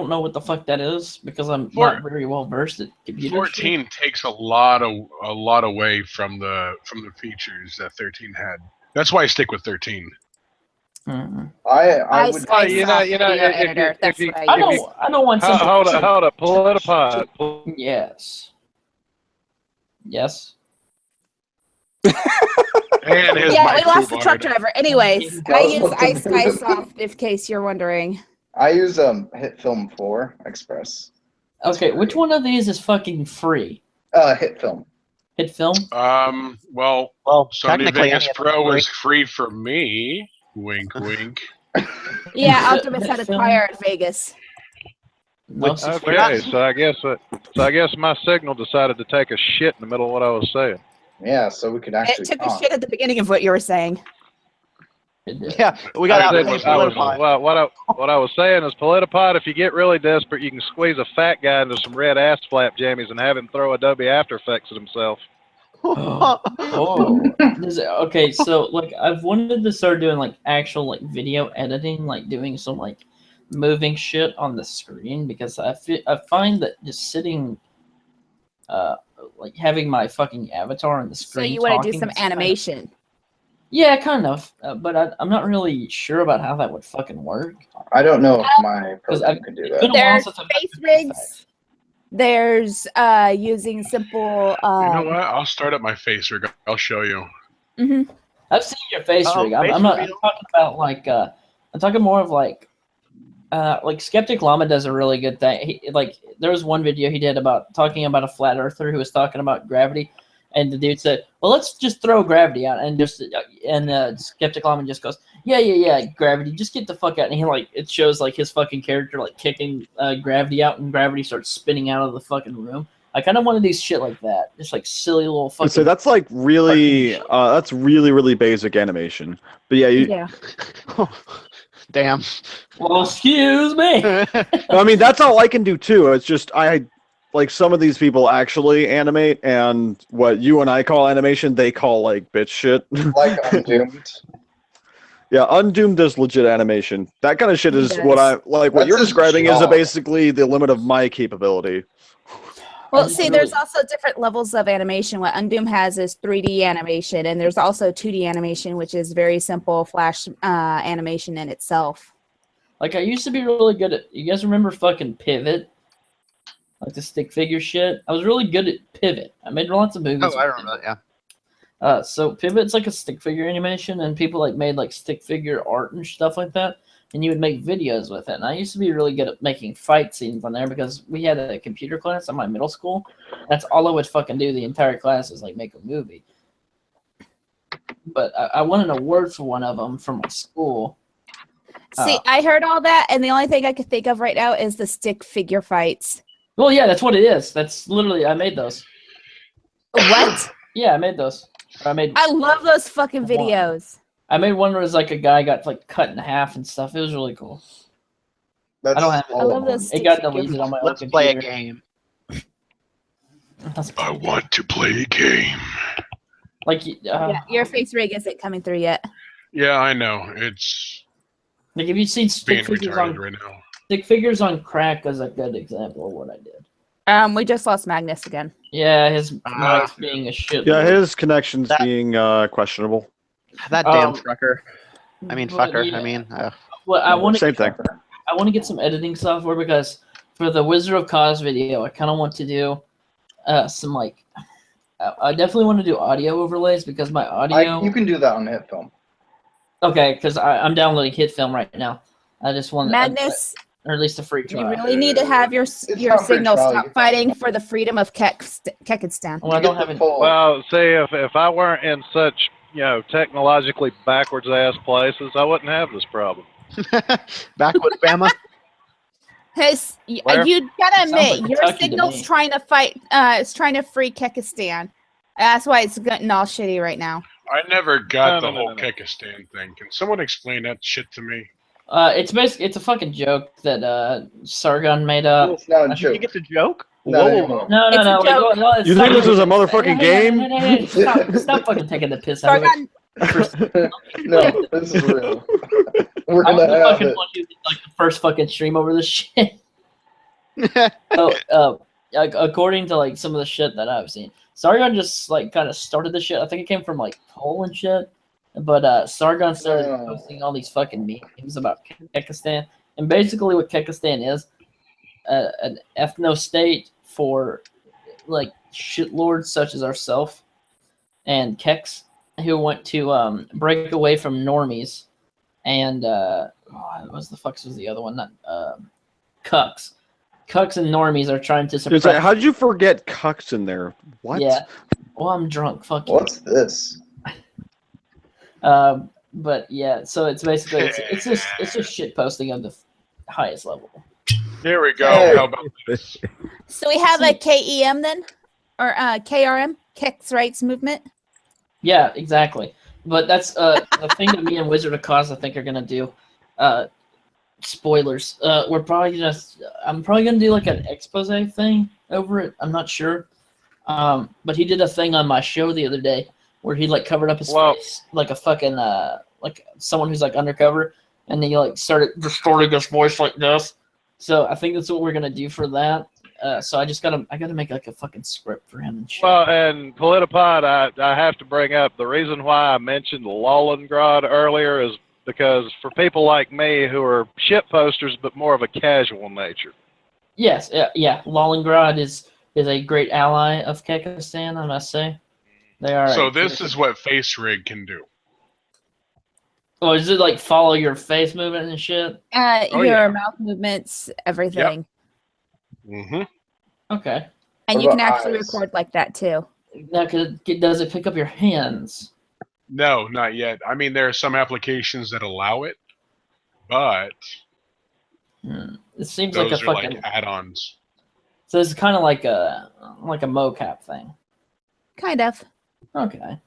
know what the fuck that is because I'm not very well versed at computers. 14 takes a lot away from the features that 13 had. That's why I stick with 13. I would. If you I don't want something. Hold up, Politipod. Yes. Yes. And his Yeah, we mic lost the toolbar. truck driver. Anyways, I use iSkysoft in case you're wondering. I use Hit Film 4 Express. Okay, which one of these is fucking free? Hit Film. Hit Film? Well, Sony technically, Vegas Pro is free for me. Wink, wink. Yeah, Optimus had acquired Vegas. Okay, so I guess my signal decided to take a shit in the middle of what I was saying. Yeah, so we could actually. It took a shit at the beginning of what you were saying. Yeah, we got what I was saying is, Politipod, if you get really desperate, you can squeeze a fat guy into some red ass flap jammies and have him throw Adobe After Effects at himself. Okay, so like I've wanted to start doing like actual like video editing, like doing some like moving shit on the screen because I find that just sitting like having my fucking avatar on the screen. So you want to do some animation? Yeah, kind of, but I'm not really sure about how that would fucking work. I don't know if my program could do that. There's face rigs. There's using simple. You know what? I'll start up my face rig. I'll show you. Mm-hmm. I've seen your face rig. I'm not. I'm talking about like. I'm talking more of like Skeptic Llama does a really good thing. There was one video he did about talking about a flat earther who was talking about gravity, and the dude said, "Well, let's just throw gravity out," and Skeptic Llama just goes, "Yeah, gravity, just get the fuck out." And it shows like his fucking character like kicking gravity out, and gravity starts spinning out of the fucking room. I kind of want to do shit like that, just like silly little fucking. So that's like really, that's really basic animation. But yeah, Damn. Well, excuse me. I mean, that's all I can do too. It's just like some of these people actually animate, and what you and I call animation, they call like bitch shit. Like Undoomed. Yeah, Undoomed does legit animation. That kind of shit is what I like. What you're describing is basically the limit of my capability. Well, see, there's also different levels of animation. What Undoom has is 3D animation, and there's also 2D animation, which is very simple Flash animation in itself. Like, I used to be really good at... You guys remember fucking Pivot? Like the stick figure shit? I was really good at Pivot. I made lots of movies. Oh, I remember that, yeah. So Pivot's like a stick figure animation, and people like made like stick figure art and stuff like that, and you would make videos with it. And I used to be really good at making fight scenes on there because we had a computer class at my middle school. That's all I would fucking do the entire class is like make a movie. But I won an award for one of them from my school. See, I heard all that, and the only thing I could think of right now is the stick figure fights. Well, yeah, that's what it is. That's literally I made those. What? Yeah, I made those. I love those fucking videos. I made one where it was like a guy got like cut in half and stuff. It was really cool. I don't have it. I love those. It got deleted on my Let's old play a computer. game. I want to play a game. Like, Yeah, your face rig isn't coming through yet. Yeah, I know. It's like, have you seen being stick figures retarded on right now. stick figures on crack? Is a good example of what I did. We just lost Magnus again. Yeah, his mic's being a shit. Yeah, his connection's being questionable. That damn trucker. I mean, but fucker. yeah. I mean, Well, I want Same thing. I want to get some editing software because for the Wizard of Cause video, I kind of want to do some like. I definitely want to do audio overlays because my audio. You can do that on HitFilm. Okay, because I'm downloading HitFilm right now. I just want Magnus, or at least a free trial. you really need to have your not free signal trial, stop fighting for the freedom of Kekistan. Well, I don't have any. Well, see, if I weren't in such technologically backwards ass places, I wouldn't have this problem. Backwoods Bama. You Where? gotta Sounds like admit, your Kentucky to signal's me. trying to fight. It's trying to free Kekistan. That's why it's getting all shitty right now. I never got No, the no, whole no. Kekistan thing. Can someone explain that shit to me? It's basically it's a fucking joke that Sargon made up. It's not a You joke. think it's a joke? Not Whoa, anymore. No, It's a like, joke. well, You think this is a motherfucking game? Hey, stop fucking taking the piss out of it. Sargon, No, this is real. We're I'm gonna the have fucking it. one who did like the first fucking stream over this shit. So, like, according to like some of the shit that I've seen, Sargon just like kind of started the shit. I think it came from like Poland shit, but Sargon started No. posting all these fucking memes about Kekistan, and basically what Kekistan is, an ethno state for like shitlords such as ourselves and Keks who want to break away from normies, and what the fuck was the other one? Not cucks. Cucks and normies are trying to suppress. It's like, how did you forget cucks in there? What? Yeah. Well, I'm drunk. Fuck you. What's this? But yeah, so it's basically it's just shit posting of the highest level. Here we go. Hey. How about this? so we have a KEM then, or KRM, Keks Rights Movement. Yeah, exactly. But that's the thing that me and Wizard of Cause I think are gonna do. Spoilers. I'm probably gonna do like an expose thing over it. I'm not sure. But he did a thing on my show the other day where he like covered up his face like a fucking like someone who's like undercover, and then he like started distorting his voice like this. So I think that's what we're gonna do for that. So I gotta make like a fucking script for him and shit. Well, and Politipod, I have to bring up the reason why I mentioned Leningrad earlier is because for people like me who are shit posters but more of a casual nature. Yes, yeah. Leningrad is a great ally of Kekistan, I must say. They are. So this is what Face Rig can do. Oh, is it like follow your face movement and shit? Your yeah. mouth movements, everything. Mm-hmm. Okay. And What you can about actually eyes? record like that too. Now, does it pick up your hands? No, not yet. I mean, there are some applications that allow it, but It seems like a those are fucking. like add-ons. So it's kind of like a mocap thing. Kind of. Okay.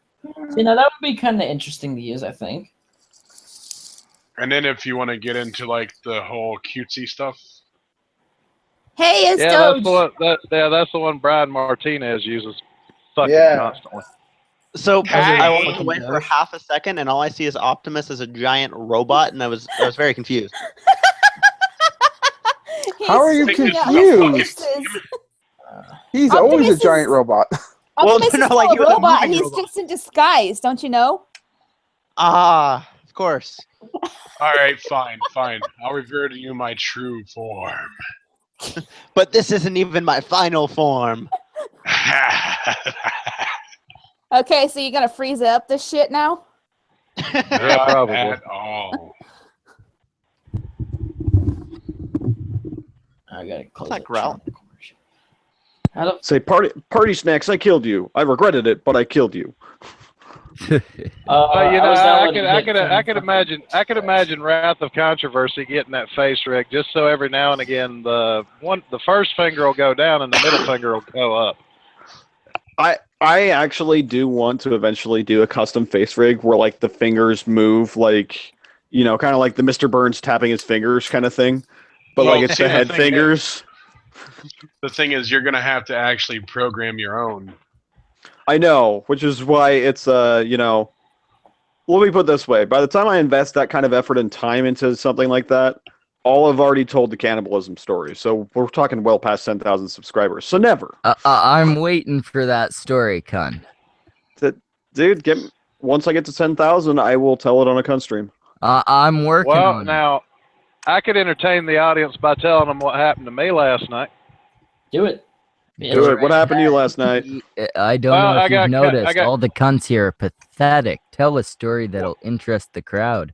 See, now that would be kind of interesting to use, I think. And then if you want to get into like the whole cutesy stuff, Hey, it's Yeah, Doge. that's the one Brian Martinez uses fucking Yeah. constantly. So Hi. I walked away for half a second, and all I see is Optimus as a giant robot, and I was very confused. How are you Think it's confused? He's always Optimus a giant is- robot. Well, Optimus no, is like, not he was a robot. moving He's robot. just in disguise, don't you know? Ah, of course. all right, fine. I'll revert to you my true form. But this isn't even my final form. Okay, so you're gonna freeze up this shit now? Yeah, Not probably. at all. I gotta close It's not it. growl. How the Say, party snacks, I killed you. I regretted it, but I killed you. You know, I was downloading I could imagine Wrath of Controversy getting that face rig just so every now and again the first finger will go down and the middle finger will go up. I actually do want to eventually do a custom face rig where like the fingers move like, you know, kind of like the Mr. Burns tapping his fingers kind of thing, but Well, like it's see, the the head thing fingers. The thing is, you're gonna have to actually program your own. I know, which is why it's you know, let me put it this way: by the time I invest that kind of effort and time into something like that, all have already told the cannibalism story. So we're talking well past 10,000 subscribers. So never. I'm waiting for that story, cunt. Dude, once I get to 10,000, I will tell it on a cunt stream. I'm working Well, on it. now I could entertain the audience by telling them what happened to me last night. Do it. Do it. What happened to you last night? I don't Well, know if I got you've cut- I noticed. got- All the cunts here are pathetic. Tell a story that'll interest the crowd.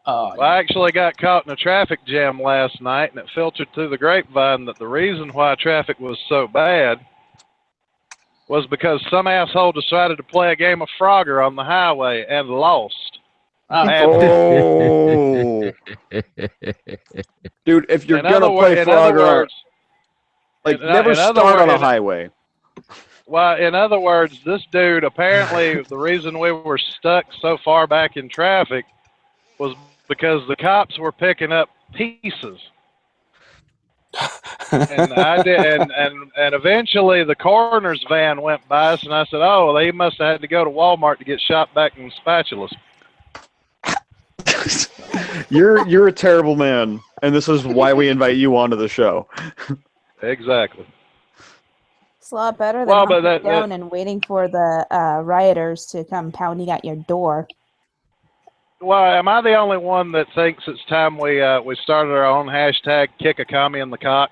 Oh, Well, I actually got caught in a traffic jam last night, and it filtered through the grapevine that the reason why traffic was so bad was because some asshole decided to play a game of Frogger on the highway and lost. Oh, dude! If you're In gonna other play in other Frogger, words, like in- never in other start wor- on a in- highway. Well, in other words, this dude apparently the reason we were stuck so far back in traffic was because the cops were picking up pieces. And I did, and eventually the coroner's van went by us, and I said, "Oh, well, he must have had to go to Walmart to get shot back in spatulas." You're a terrible man, and this is why we invite you onto the show. Exactly. It's a lot better than Well, but hunkered that- down and waiting for the rioters to come pounding at your door. Well, am I the only one that thinks it's time we started our own hashtag kick a commie in the cock?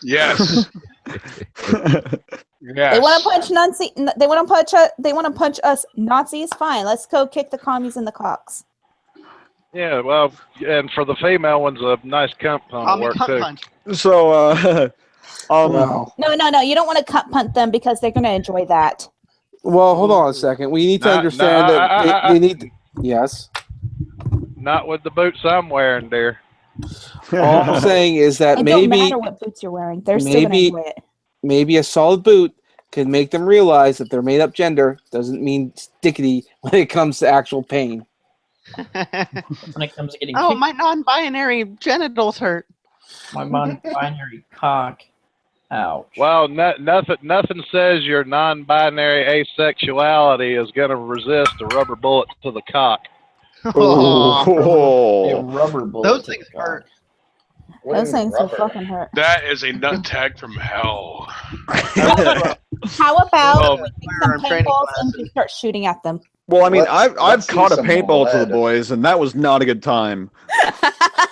Yes. Yes. They want to punch Nazi. They want to punch. They want to punch us Nazis. Fine, let's go kick the commies in the cocks. Yeah, well, and for the female ones, a nice cunt pun will work too. So, Wow. No. You don't want to cut punt them because they're going to enjoy that. Well, hold on a second. We need to understand that they need. Yes. Not with the boots I'm wearing, dear. All I'm saying is that It don't maybe matter what boots you're wearing. They're still going to maybe enjoy it. maybe a solid boot can make them realize that their made up gender doesn't mean stickity when it comes to actual pain. when it comes to getting Oh, kicked, my non-binary genitals hurt. my non-binary cock. Ouch. Well, nothing says your non-binary asexuality is going to resist a rubber bullet to the cock. A oh, rubber bullet. Those to things the cock. hurt. Those things will fucking hurt. That is a nut tag from hell. How about Well, we take we're some in training paintballs and classes. just start shooting at them? well, I mean, Let's I've see caught a some paintball to the lead. boys, and that was not a good time.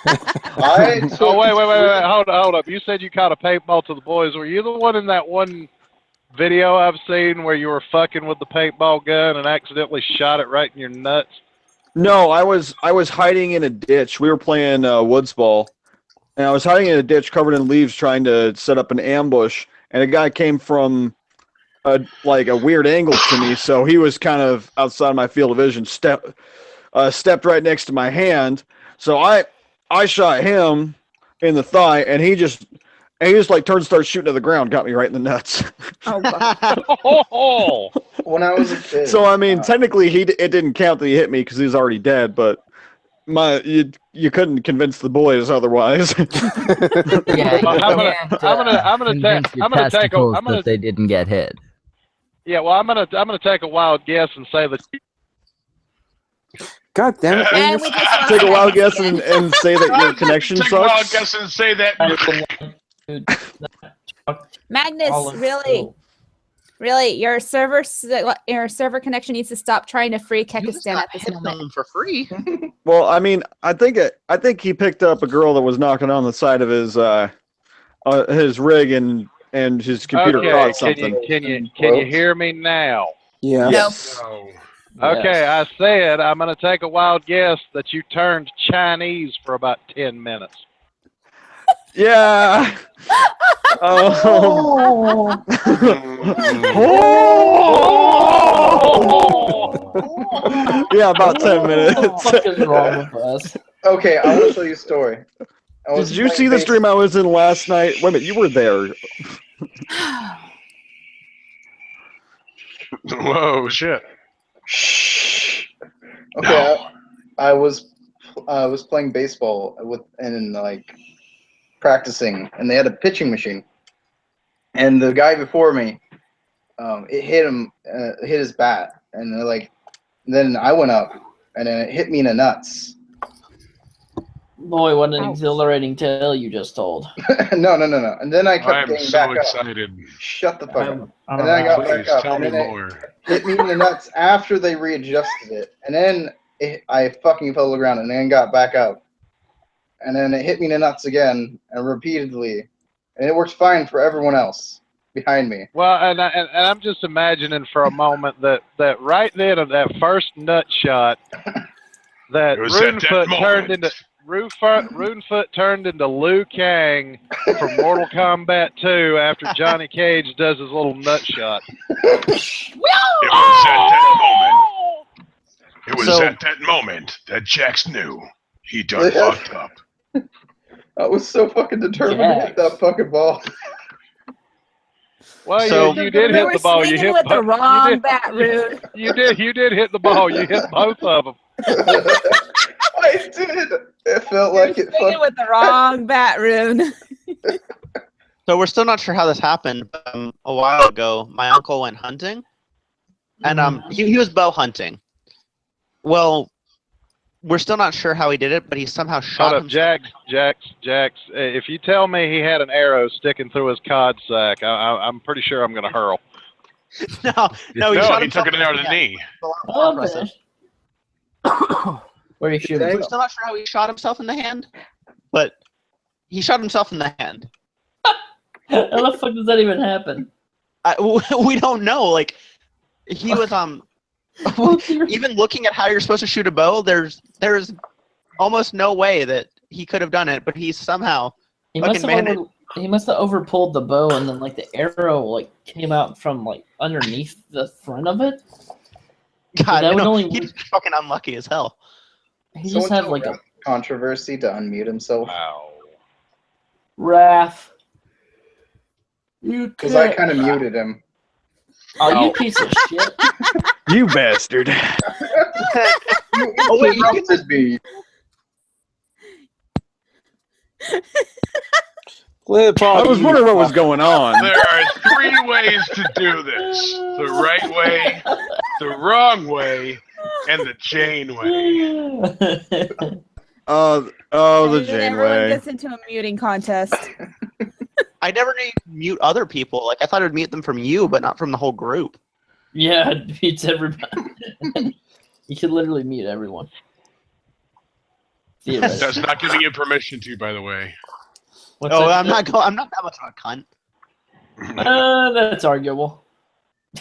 I took Oh, wait, hold up. You said you caught a paintball to the boys. Were you the one in that one video I've seen where you were fucking with the paintball gun and accidentally shot it right in your nuts? No, I was hiding in a ditch. We were playing woods ball, and I was hiding in a ditch covered in leaves, trying to set up an ambush. And a guy came from a weird angle to me, so he was kind of outside my field of vision. Stepped right next to my hand, so I shot him in the thigh, and he just like turned and started shooting at the ground, got me right in the nuts. Oh, God. Oh, when I was a kid. So I mean, technically, it didn't count that he hit me because he was already dead. But you couldn't convince the boys otherwise. Yeah, Well, you I'm gonna- can't, I'm gonna convince ta- your I'm gonna take a- testicles I'm gonna- that they didn't get hit. yeah. Well, I'm gonna take a wild guess and say that God damn it! And we just lost Take a wild Magnus guess again. and say that your connection Take a wild sucks. guess and say that. Magnus, Olive really, Oil. really, your server connection needs to stop trying to free You just Kekistan got at this hit moment. them for free. Well, I mean, I think he picked up a girl that was knocking on the side of his rig and his computer okay, caught something. Can you hear me now? Yeah. Yes. No. Okay, I said I'm going to take a wild guess that you turned Chinese for about 10 minutes. Yeah. Oh. Yeah, about 10 What minutes. the fuck is wrong with us? Okay, I want to tell you a story. I was Did you playing see the base- stream I was in last night? Wait a minute, you were there. Whoa, shit. Shh. Okay, No. I was playing baseball and like practicing, and they had a pitching machine, and the guy before me, it hit him, hit his bat, and then I went up, and then it hit me in the nuts. Boy, what an exhilarating tale you just told. No, and then I kept I'm getting so back up. excited. Shut the fuck up. I And don't then I know. got back Please up, tell and me then more. it hit me in the nuts after they readjusted it, and then I fucking fell to the ground, and then got back up, and then it hit me in the nuts again, and repeatedly, and it worked fine for everyone else behind me. Well, and I'm just imagining for a moment that right then of that first nut shot, that It was at that Runefoot turned moment. into Runefoot turned into Liu Kang from Mortal Kombat 2 after Johnny Cage does his little nut shot. It was at that moment. It was So- at that moment that Jax knew he done fucked up. I was so fucking determined to hit that fucking ball. Well, So- you did We hit were the ball. You swinging hit with the wrong bat, Rude. You did hit the ball. You hit both of them. I did. It felt like it Swinging with the wrong bat, Rune. So we're still not sure how this happened. But, a while ago, my uncle went hunting, and he was bow hunting. Well, we're still not sure how he did it, but he somehow shot Hold up, himself. Jax. If you tell me he had an arrow sticking through his cod sack, I'm pretty sure I'm going to hurl. No, he shot he himself took it in the out of the hand. knee. It's a lot more impressive. Where are you shooting? We're still not sure how he shot himself in the hand, but he shot himself in the hand. How the fuck does that even happen? We don't know. Like, he was even looking at how you're supposed to shoot a bow. There's almost no way that he could have done it, but he somehow He fucking managed. he must have overpulled the bow, and then like the arrow like came out from like underneath the front of it. God, that would no, only he's fucking unlucky as hell. He just have like a controversy to unmute himself. Wow. wrath. You Because I kind of muted him. Oh, you piece of shit! You bastard. Oh wait, you interrupted me. I was wondering what was going on. There are 3 ways to do this: the right way, the wrong way, and the Jane way. The And Jane everyone way. gets into a muting contest. I never knew you could mute other people. Like, I thought I'd mute them from you, but not from the whole group. Yeah, it beats everybody. You can literally mute everyone. That's not giving you permission to, by the way. What's Oh, that? I'm not that much of a cunt. That's arguable.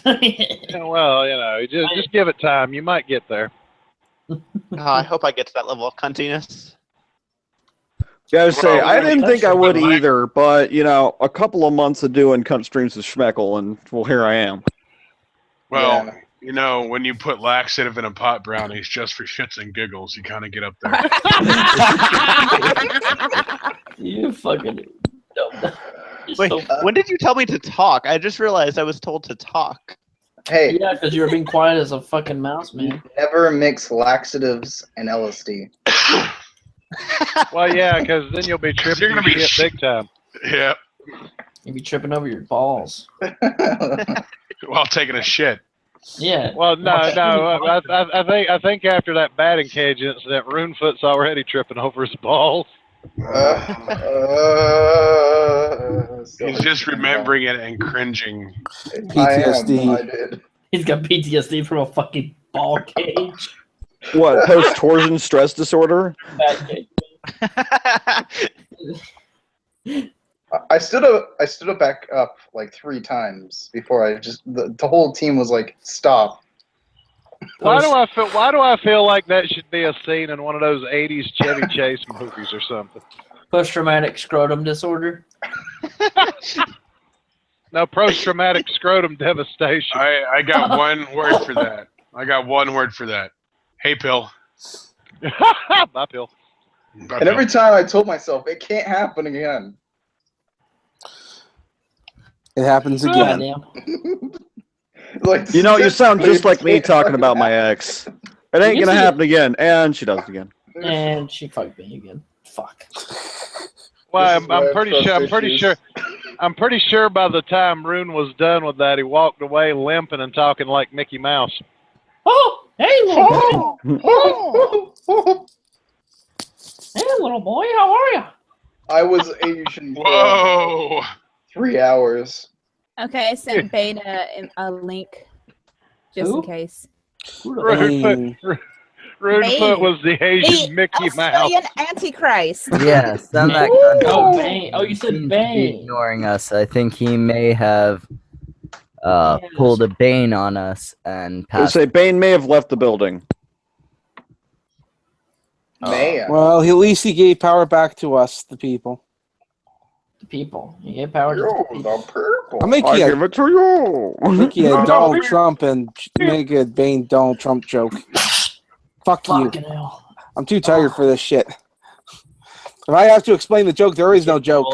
Yeah, well, just give it time. You might get there. I hope I get to that level of cuntiness. Gotta say, Well, I didn't think I would like- either, but a couple of months of doing cunt streams with Schmeckle, and well, here I am. Well, when you put laxative in a pot brownies just for shits and giggles, you kind of get up there. You fucking dumb. Wait, when did you tell me to talk? I just realized I was told to talk. Hey, Yeah, because you were being quiet as a fucking mouse, man. never mix laxatives and LSD. Well, yeah, because then you'll be tripping. You're gonna be shit big time. Yeah, You'd be tripping over your balls. while taking a shit. Yeah. Well, no. I think after that batting cage incident, Runefoot's already tripping over his balls. He's just remembering it and cringing. PTSD. I did. He's got PTSD from a fucking ball cage. What, post-torsion stress disorder? Bat cage. I stood up back up like 3 times before I just the whole team was like, stop. Why do I feel like that should be a scene in one of those '80s Chevy Chase movies or something? Post-traumatic scrotum disorder. No, post-traumatic scrotum devastation. I got one word for that. Hey, Pill. Bye, Pill. And every time I told myself it can't happen again. It happens again. Goddamn. Like, You know, you sound just like me can't talking fucking about my happen. ex. It ain't gonna happen again, and she does it again. And she fucked me again. Fuck. Well, This is why I have trust I'm pretty sure by the time Rune was done with that, he walked away limping and talking like Mickey Mouse. Oh, hey, little boy. Oh! Hey, little boy, how are you? I was Asian for Whoa! 3 hours. Okay, I sent Bane a link just Who? in case. Runefoot was the Asian Mickey Mouse. Australian Antichrist. Yeah, send that Oh, content. Bane. Oh, you said Seems to be Bane. ignoring us. I think he may have Yes. pulled a Bane on us and I would passed. say Bane may have left the building. Man. Well, at least he gave power back to us, the people. The people. You get power to Yo, the people. the purple. I'll make I you give it to you. a Donald Trump and make a Bane Donald Trump joke. Fuck you. Fucking hell. I'm too tired for this shit. If I have to explain the joke, there is no joke.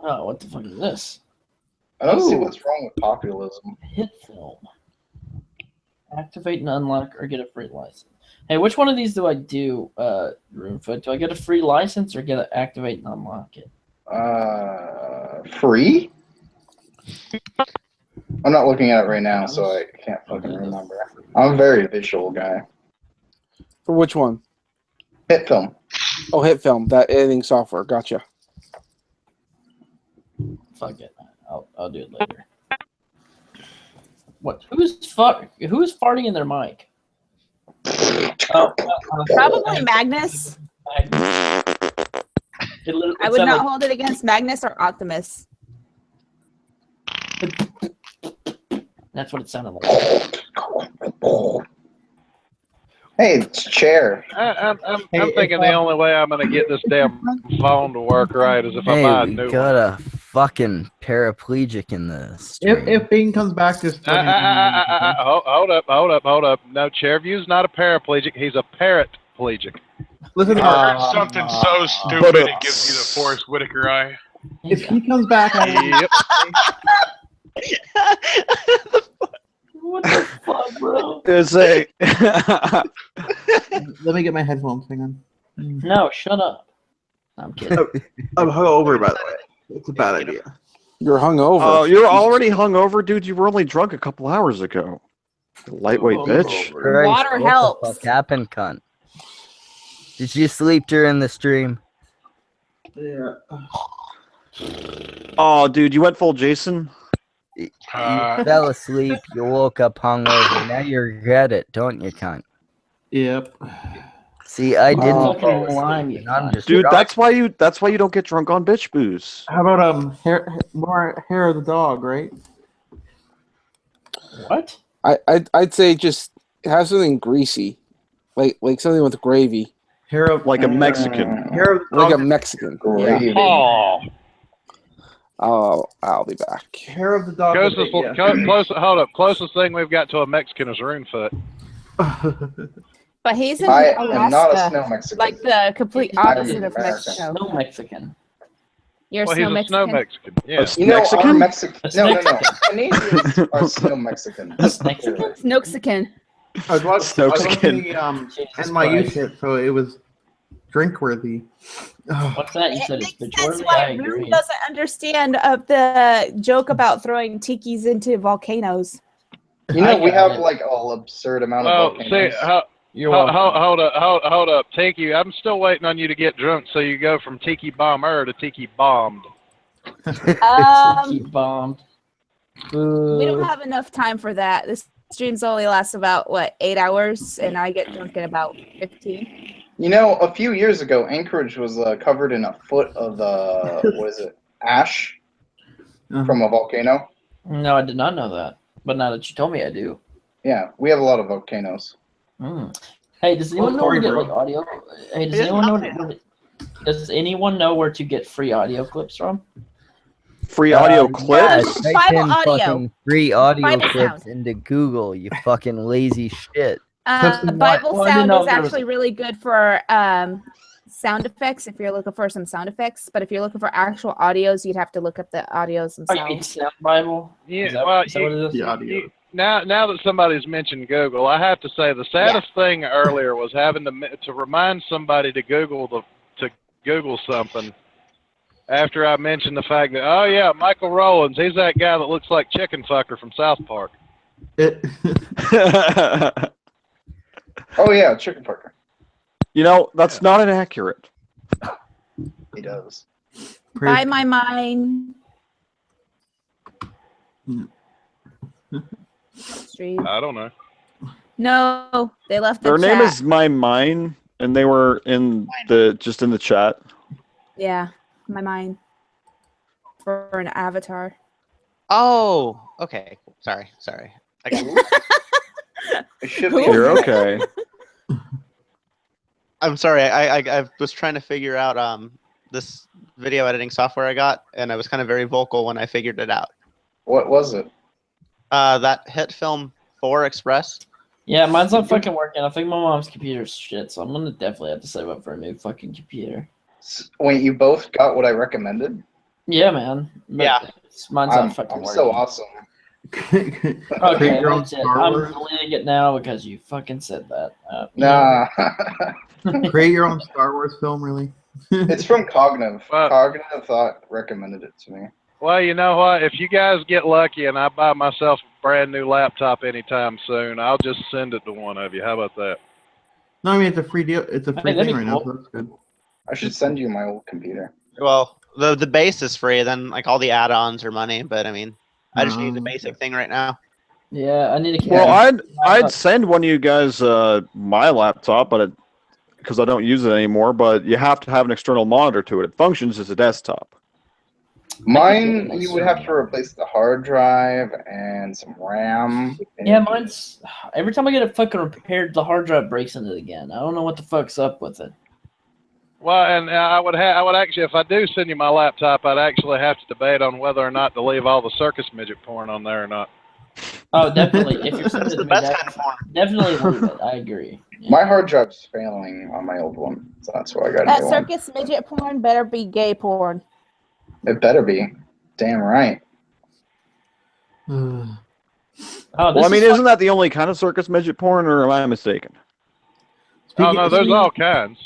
Oh, what the fuck is this? I don't see what's wrong with populism. Hit film. Activate and unlock or get a free license. Hey, which one of these do I do, Runefoot? Do I get a free license or get to activate and unlock it? Free? I'm not looking at it right now, so I can't fucking remember. I'm a very visual guy. For which one? Hit film. Oh, Hit Film. That editing software. Gotcha. Fuck it. I'll do it later. What? Who's farting in their mic? Probably Magnus. I would not hold it against Magnus or Optimus. That's what it sounded like. Hey, it's Chair. I'm thinking the only way I'm going to get this damn phone to work right is if I buy a Hey, new we got one. a fucking paraplegic in this. stream. If Bane comes back, just Hold up. No, Chairview's not a paraplegic. He's a parrotplegic. listen. I heard something so stupid it gives you the Forrest Whitaker eye. If he comes back, Yep. What the fuck, bro? It's a. let me get my headphones. Hang on. No, shut up. I'm kidding. I'm hungover, by the way. It's a bad idea. You're hungover. Oh, you're already hungover, dude. You were only drunk a couple hours ago. Lightweight bitch. Christ, Water what helps. the fuck happened, cunt? Did you sleep during the stream? Yeah. Oh, dude, you went full Jason. You fell asleep. You woke up hungover. Now you regret it, don't you, cunt? Yep. See, I didn't. Fucking lime, you I'm just. Dude, that's why you don't get drunk on bitch booze. How about more hair of the dog, right? What? I'd say just have something greasy, like something with gravy, Hair of Like a Mexican. hair of the like a dog. Mexican. Gravy. Oh, I'll be back. Hair of the dog. Closest thing we've got to a Mexican is Runefoot. But he's in I Alaska, am not a snow Mexican. like the complete I'm opposite of American. Mexico. No Mexican. You're Well, a he's snow a Mexican. snow Mexican. Yeah. You know, Mexican? our Mexican. That's No. Mexican. Canadians are snow Mexicans. Mexican? Snoxican. I was watching Mexican. the Jesus NYU Christ. shit, so it was drink worthy. What's that? You It said it's makes sense majority. why I Rue agree. doesn't understand of the joke about throwing tikis into volcanoes. You know, I we got have it. like an absurd amount of Oh, volcanoes. see, You're welcome. hold up, Tiki. I'm still waiting on you to get drunk so you go from Tiki Bomber to Tiki Bombed. Keep bombed. We don't have enough time for that. This streams only lasts about 8 hours, and I get drunk in about 15. You know, a few years ago, Anchorage was covered in a foot of what is it, ash from a volcano. No, I did not know that. But now that you told me, I do. Yeah, we have a lot of volcanoes. Hey, does anyone know where to get bro. like audio? Hey, does anyone know? Does anyone know where to get free audio clips from? Free audio Yeah, clips? type Bible in audio. fucking free audio Bible clips sound. into Google, you fucking lazy shit. Bible Well, I didn't sound know is if there was- actually really good for sound effects if you're looking for some sound effects. But if you're looking for actual audios, you'd have to look up the audios Oh, you mean themselves. Sound Bible? Yeah, Is that, well, is that what it is? The audio. now that somebody's mentioned Google, I have to say the saddest thing earlier was having to remind somebody to Google something after I mentioned the fact that, oh yeah, Michael Rowlands, he's that guy that looks like Chicken Fucker from South Park. Oh yeah, Chicken Parker. You know, that's not inaccurate. He does. By my mind. Stream. I don't know. No, they left the Their chat. name is Mine, and they were in the chat. Yeah, my mind. For an avatar. Oh, okay. Sorry. I got It should Who? be. You're okay. I'm sorry. I was trying to figure out this video editing software I got, and I was kind of very vocal when I figured it out. What was it? That hit film 4 Express. Yeah, mine's not fucking working. I think my mom's computer's shit, so I'm gonna definitely have to save up for a new fucking computer. Wait, you both got what I recommended? Yeah, man. But Yeah. Mine's not fucking I'm working. so awesome. Okay, your own that's it. Star I'm Wars? deleting it now because you fucking said that. Nah. Create your own Star Wars film, really? It's from Cognitive. Well- Cognitive Thought recommended it to me. Well, you know what? If you guys get lucky and I buy myself a brand new laptop anytime soon, I'll just send it to one of you. How about that? No, I mean it's a free deal. It's a free that'd thing be right now, cool. so that's good. I should send you my old computer. Well, the base is free. Then like all the add-ons are money. But I mean, I just need the basic thing right now. Yeah, I need to. Well, I'd send one of you guys my laptop, but because I don't use it anymore. But you have to have an external monitor to it. It functions as a desktop. Mine, you would have to replace the hard drive and some RAM. Yeah, mine's every time I get it fucking repaired, the hard drive breaks into it again. I don't know what the fuck's up with it. Well, and I would actually, if I do send you my laptop, I'd actually have to debate on whether or not to leave all the circus midget porn on there or not. Oh, definitely. If you're sending That's it the to me, best kind of porn. definitely leave it. I agree. Yeah. My hard drive's failing on my old one, so that's why I got a That new one. circus midget porn better be gay porn. It better be. Damn right. Oh, Well, I mean, isn't that the only kind of circus midget porn, or am I mistaken? Oh no, there's all kinds.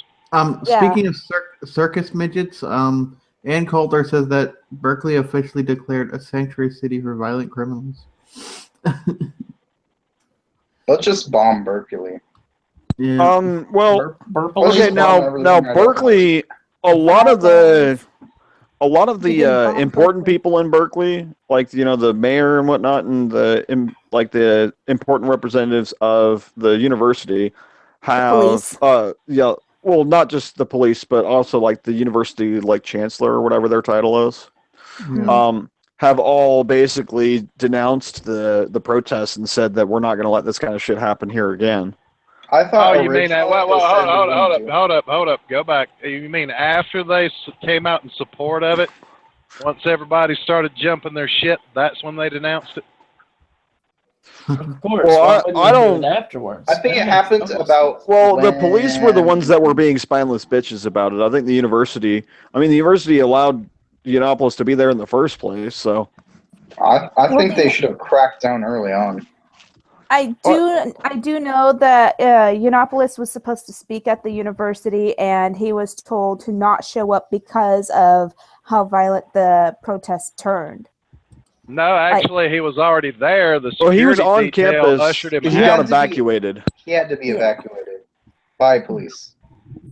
Speaking of circus midgets, Ann Coulter says that Berkeley officially declared a sanctuary city for violent criminals. Let's just bomb Berkeley. Yeah. Well, Let's okay. just bomb Now everything I don't Berkeley, a lot of the important people in Berkeley, like the mayor and whatnot, and the important representatives of the university, have well, not just the police, but also like the university chancellor or whatever their title is. Have all basically denounced the protests and said that we're not going to let this kind of shit happen here again. I thought. Oh, you mean that? Well, hold up. Go back. You mean after they came out in support of it? Once everybody started jumping their shit, that's when they denounced it. Of course. Well, I don't. Afterwards. I think it happened about. Well, the police were the ones that were being spineless bitches about it. I think the university allowed Yiannopoulos to be there in the first place. So I think they should have cracked down early on. I do know that Yiannopoulos was supposed to speak at the university, and he was told to not show up because of how violent the protest turned. No, actually, he was already there. The he was security on detail campus. ushered him He out. got evacuated. He had to be evacuated by police.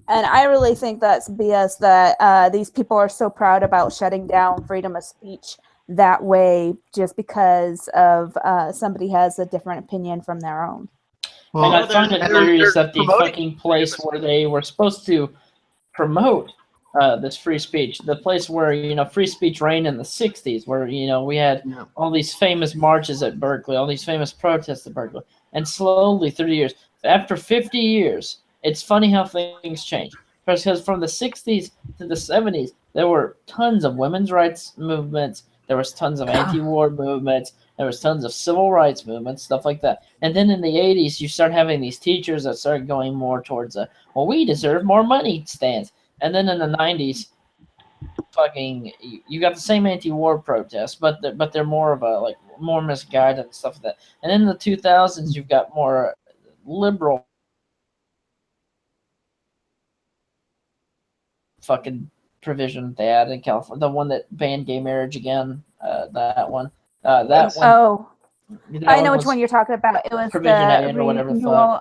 And I really think that's BS that these people are so proud about shutting down freedom of speech that way just because of somebody has a different opinion from their own. And I find it hilarious that the promoting fucking place where they were supposed to promote this free speech, the place where free speech reigned in the '60s, where we had all these famous marches at Berkeley, all these famous protests at Berkeley, and slowly through the years, after 50 years, it's funny how things change. Because from the '60s to the '70s, there were tons of women's rights movements, there was tons of anti-war movements, there was tons of civil rights movements, stuff like that. And then in the '80s, you start having these teachers that started going more towards well, we deserve more money stance. And then in the '90s, fucking, you got the same anti-war protests, but they're more of a more misguided and stuff like that. And in the 2000s, you've got more liberal fucking provision they had in California, the one that banned gay marriage again, that one. That one. Oh, that I know one which one you're talking about. It was Provision A the or whatever the renewal.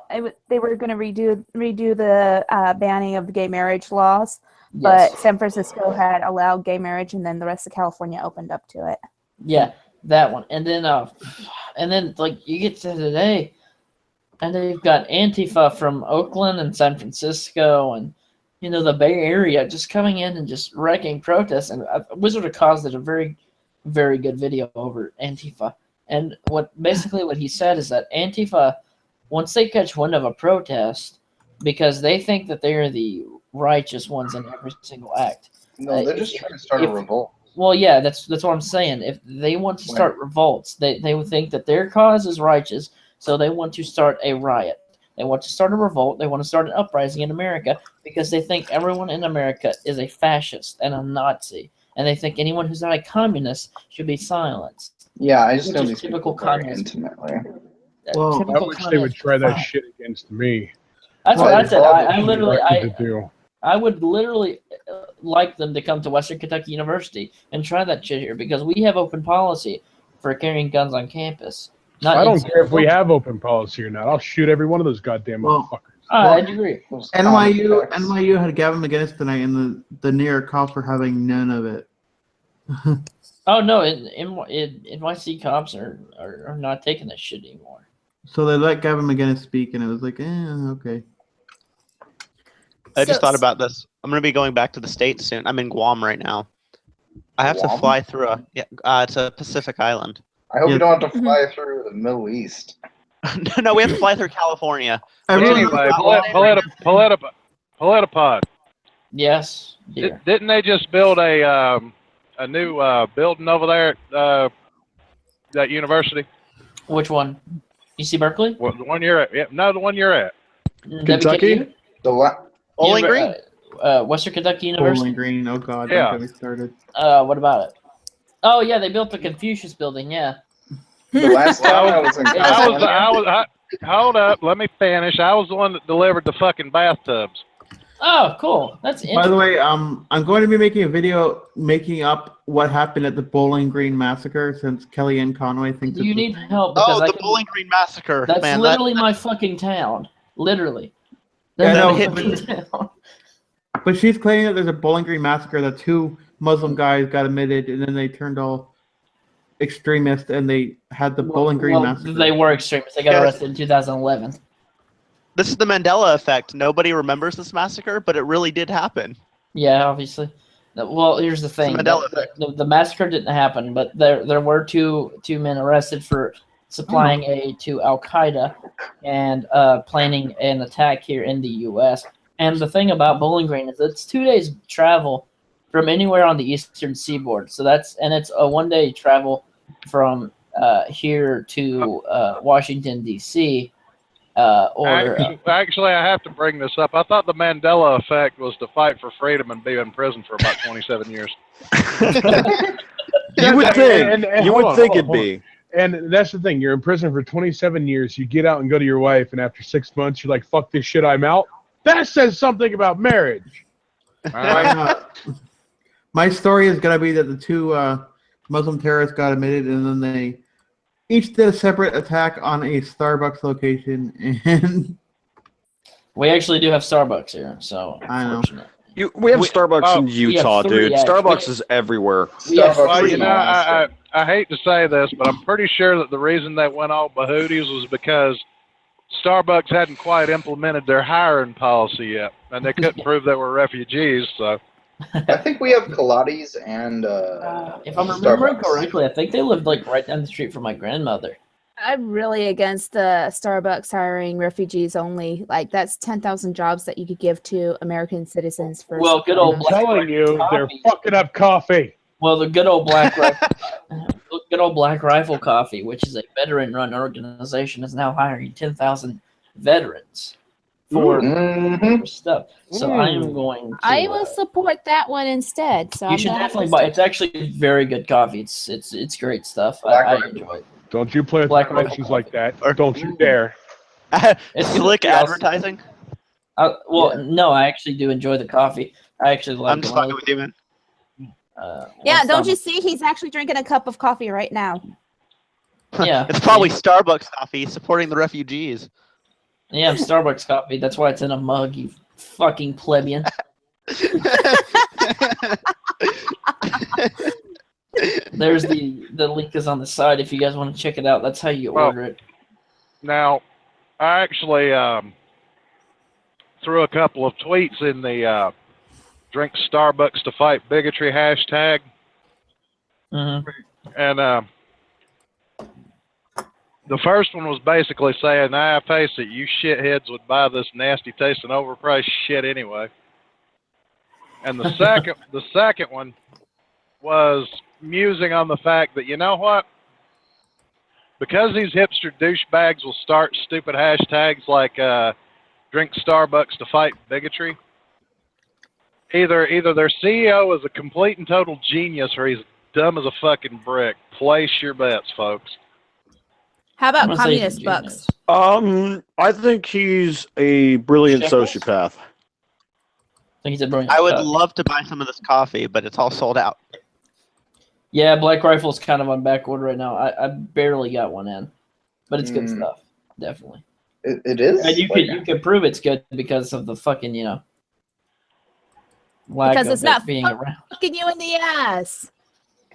They were going to redo the banning of the gay marriage laws, Yes. but San Francisco had allowed gay marriage, and then the rest of California opened up to it. Yeah, that one. And then like you get to today, and then you've got Antifa from Oakland and San Francisco and the Bay Area just coming in and just wrecking protests. And Wizard of Oz did a very, very good video over Antifa. And what he said is that Antifa, once they catch wind of a protest, because they think that they are the righteous ones in every single act. No, they're just trying to start a revolt. Well, yeah, that's what I'm saying. If they want to start revolts, they would think that their cause is righteous, so they want to start a riot. They want to start a revolt. They want to start an uprising in America because they think everyone in America is a fascist and a Nazi, and they think anyone who's not a communist should be silenced. Yeah, I just Which know is these typical people very communism. intimately. Well, I wish they would try that shit against me. That's what I said. I literally, to do. I would literally like them to come to Western Kentucky University and try that shit here because we have open policy for carrying guns on campus. I don't care if we have open policy or not. I'll shoot every one of those goddamn motherfuckers. I agree. NYU had Gavin McInnes tonight, and the New York cops are having none of it. Oh no, NYC cops are not taking that shit anymore. So they let Gavin McInnes speak, and it was like, okay. I just thought about this. I'm going to be going back to the States soon. I'm in Guam right now. I have to fly through it's a Pacific island. I hope you don't have to fly through the Middle East. No, we have to fly through California. Anyway, Politipod. Yes. Didn't they just build a new building over there at that university? Which one? UC Berkeley? Well, the one you're at. Yeah, no, the one you're at. Kentucky? Bowling Green? Western Kentucky University? Bowling Green, oh god, Yeah. don't get me started. What about it? Oh yeah, they built the Confucius building, yeah. The last time I was in California. Hold up, let me finish. I was the one that delivered the fucking bathtubs. Oh, cool. That's interesting. By the way, I'm going to be making a video making up what happened at the Bowling Green massacre, since Kellyanne Conway thinks you need help because the Bowling Green massacre. That's man, literally my fucking town. Literally. Yeah, no, town. but she's claiming that there's a Bowling Green massacre that 2 Muslim guys got admitted, and then they turned all extremist, and they had the Bowling Green massacre. They were extremists. They got arrested in 2011. This is the Mandela effect. Nobody remembers this massacre, but it really did happen. Yeah, obviously. Well, here's the thing. The massacre didn't happen, but there were two men arrested for supplying aid to Al Qaeda and planning an attack here in the U.S. And the thing about Bowling Green is it's 2 days travel from anywhere on the eastern seaboard. So it's a 1 day travel from here to Washington D.C. Actually, I have to bring this up. I thought the Mandela effect was to fight for freedom and be in prison for about 27 years. You would think. You would think it'd hold on. be. And that's the thing. You're in prison for 27 years. You get out and go to your wife, and after 6 months, you're like, fuck this shit, I'm out. That says something about marriage. My story is going to be that the 2 Muslim terrorists got admitted, and then they each did a separate attack on a Starbucks location. And we actually do have Starbucks here, so I know. We have Starbucks in Utah, dude. Starbucks is everywhere. Well, you know, I hate to say this, but I'm pretty sure that the reason they went all bahooties was because Starbucks hadn't quite implemented their hiring policy yet, and they couldn't prove they were refugees. So I think we have Pilates and if I'm remembering Starbucks. correctly, I think they lived like right down the street from my grandmother. I'm really against the Starbucks hiring refugees only. Like that's 10,000 jobs that you could give to American citizens for. Well, good old I'm Black telling Rifle you, they're coffee. fucking up coffee. Well, the good old Black Rifle, good old Black Rifle Coffee, which is a veteran-run organization, is now hiring 10,000 veterans for stuff. So I am going to. I will support that one instead. So You should definitely buy. It's actually very good coffee. It's great stuff. I enjoy it. Don't you play with Black promotions like that. Don't you dare. It's Slick good. advertising. No, I actually do enjoy the coffee. I actually like. I'm just fucking with you, man. Yeah, don't you see? He's actually drinking a cup of coffee right now. Yeah, It's probably Starbucks coffee supporting the refugees. Yeah, Starbucks coffee. That's why it's in a mug. You fucking plebeian. There's the link is on the side if you guys want to check it out. That's how you order it. now, I actually threw a couple of tweets in the "Drink Starbucks to Fight Bigotry" hashtag, and the first one was basically saying, face it, you shitheads would buy this nasty tasting overpriced shit anyway. And the second one was musing on the fact that, you know what? Because these hipster douchebags will start stupid hashtags like drink Starbucks to fight bigotry, either their CEO is a complete and total genius or he's dumb as a fucking brick. Place your bets, folks. How about communist bucks? I think he's a brilliant sociopath. I think he's a brilliant. I would love to buy some of this coffee, but it's all sold out. Yeah, Black Rifle's kind of on back order right now. I barely got one in, but it's good stuff, definitely. It is. And you could prove it's good because of the fucking lack Because of it's not being around. fucking you in the ass.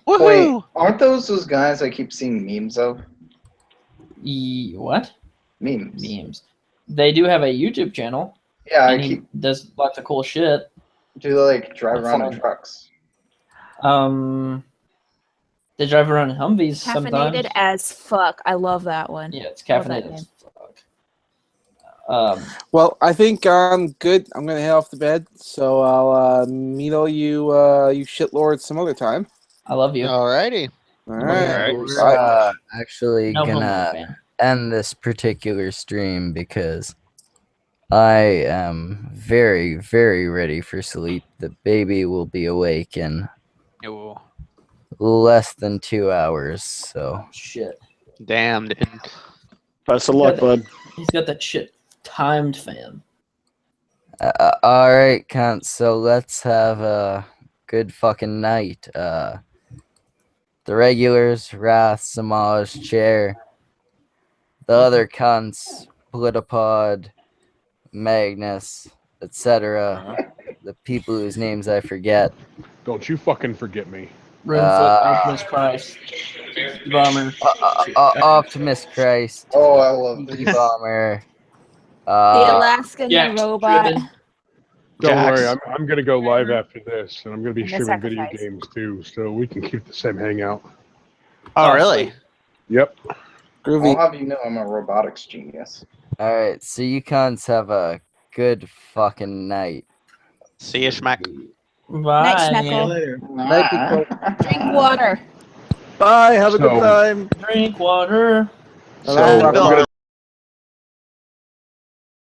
Wait, aren't those guys I keep seeing memes of? What? Memes. They do have a YouTube channel. Yeah, and he does lots of cool shit. Do they like drive around in trucks? They drive around in Humvees Caffeinated sometimes. as fuck. I love that one. Yeah, it's Love that caffeinated name. as fuck. Well, I think I'm good. I'm gonna head off to bed. So I'll meet all you shitlords some other time. I love you. Alrighty. All right. We're actually No homo, gonna man. end this particular stream because I am very, very ready for sleep. The baby will be awake in less than 2 hours. So shit. Damn, dude. Best of luck, bud. He's got that shit timed, fam. All right, cunt. So let's have a good fucking night. The regulars, Wrath, Samaj, Chair, the other cunts, Politipod, Magnus, etc. The people whose names I forget. Don't you fucking forget me. Roomfoot, Optimus Christ, Bomber. Optimus Christ. Oh, I love this. Bomber. The Alaskan Jax robot. Driven. Don't worry, I'm gonna go live after this, and I'm gonna be And the streaming video sacrifice. games too, so we can keep the same hangout. Oh, really? Yep. Groovy. I'll have you know I'm a robotics genius. All right, so you cunts have a good fucking night. See you, Schmack. Bye. Night, Schmeckle. Later. Drink water. Bye. Have a good So- time. Drink water. So Hello, I'm Bill. gonna